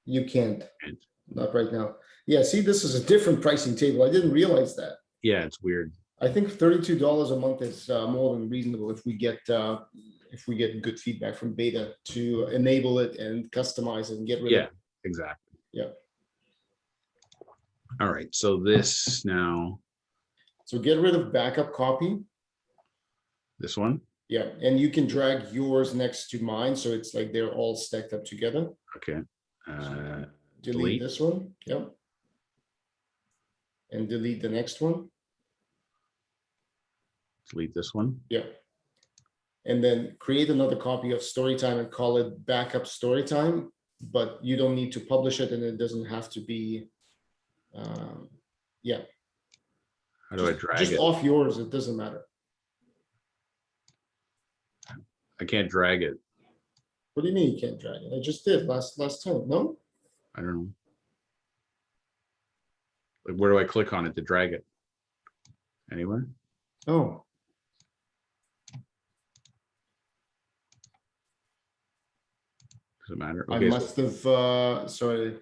You can't. And Not right now. Yeah, see, this is a different pricing table. I didn't realize that. yeah, it's weird. I think $32 a month is more than reasonable if we get good feedback from beta to enable it and customize it and get rid Yeah, of. exactly. Yeah. All right. So this now, So get rid of backup copy. this one. Yeah, and you can drag yours next to mine, so it's like they're all stacked up together. Okay. Delete Delete. this one. Yep. And delete the next one. Delete this one. Yeah. And then create another copy of Storytime and call it backup Storytime, but you don't need to publish it and it doesn't have to be, yeah. How do I drag Just it? off yours, it doesn't matter. I can't drag it. What do you mean you can't drag it? I just did last time, no? I don't know. Like, where do I click on it to drag it? Anywhere? Oh, Does it matter? I Okay. must have, sorry,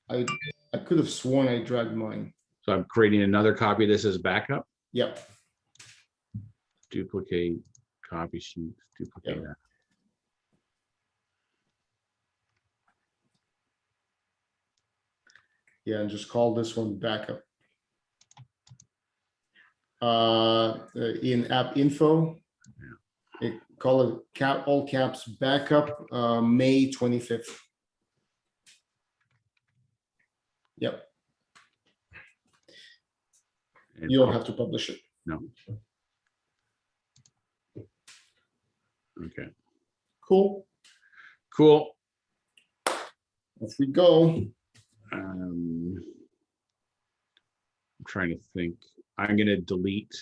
I could have sworn I dragged mine. So I'm creating another copy of this as backup. Yep. Duplicate copy sheets. Duplicate Yeah. that. Yeah, and just call this one backup. In app info, call it all caps backup, May 25th. Yep, And you don't have to publish it. No. Okay. Cool. Cool. Off we go. I'm trying to think. I'm going to delete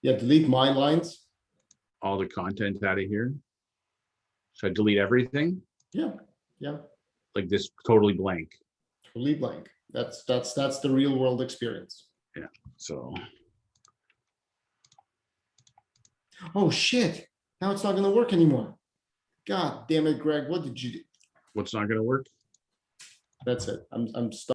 Yeah, delete my lines. all the content out of here. So I delete everything, Yeah, yeah, like this totally blank. totally blank. That's the real world experience. So Oh shit! Now it's not going to work anymore. God damn it, Greg! What did you do? what's not going to work? That's it. I'm stuck.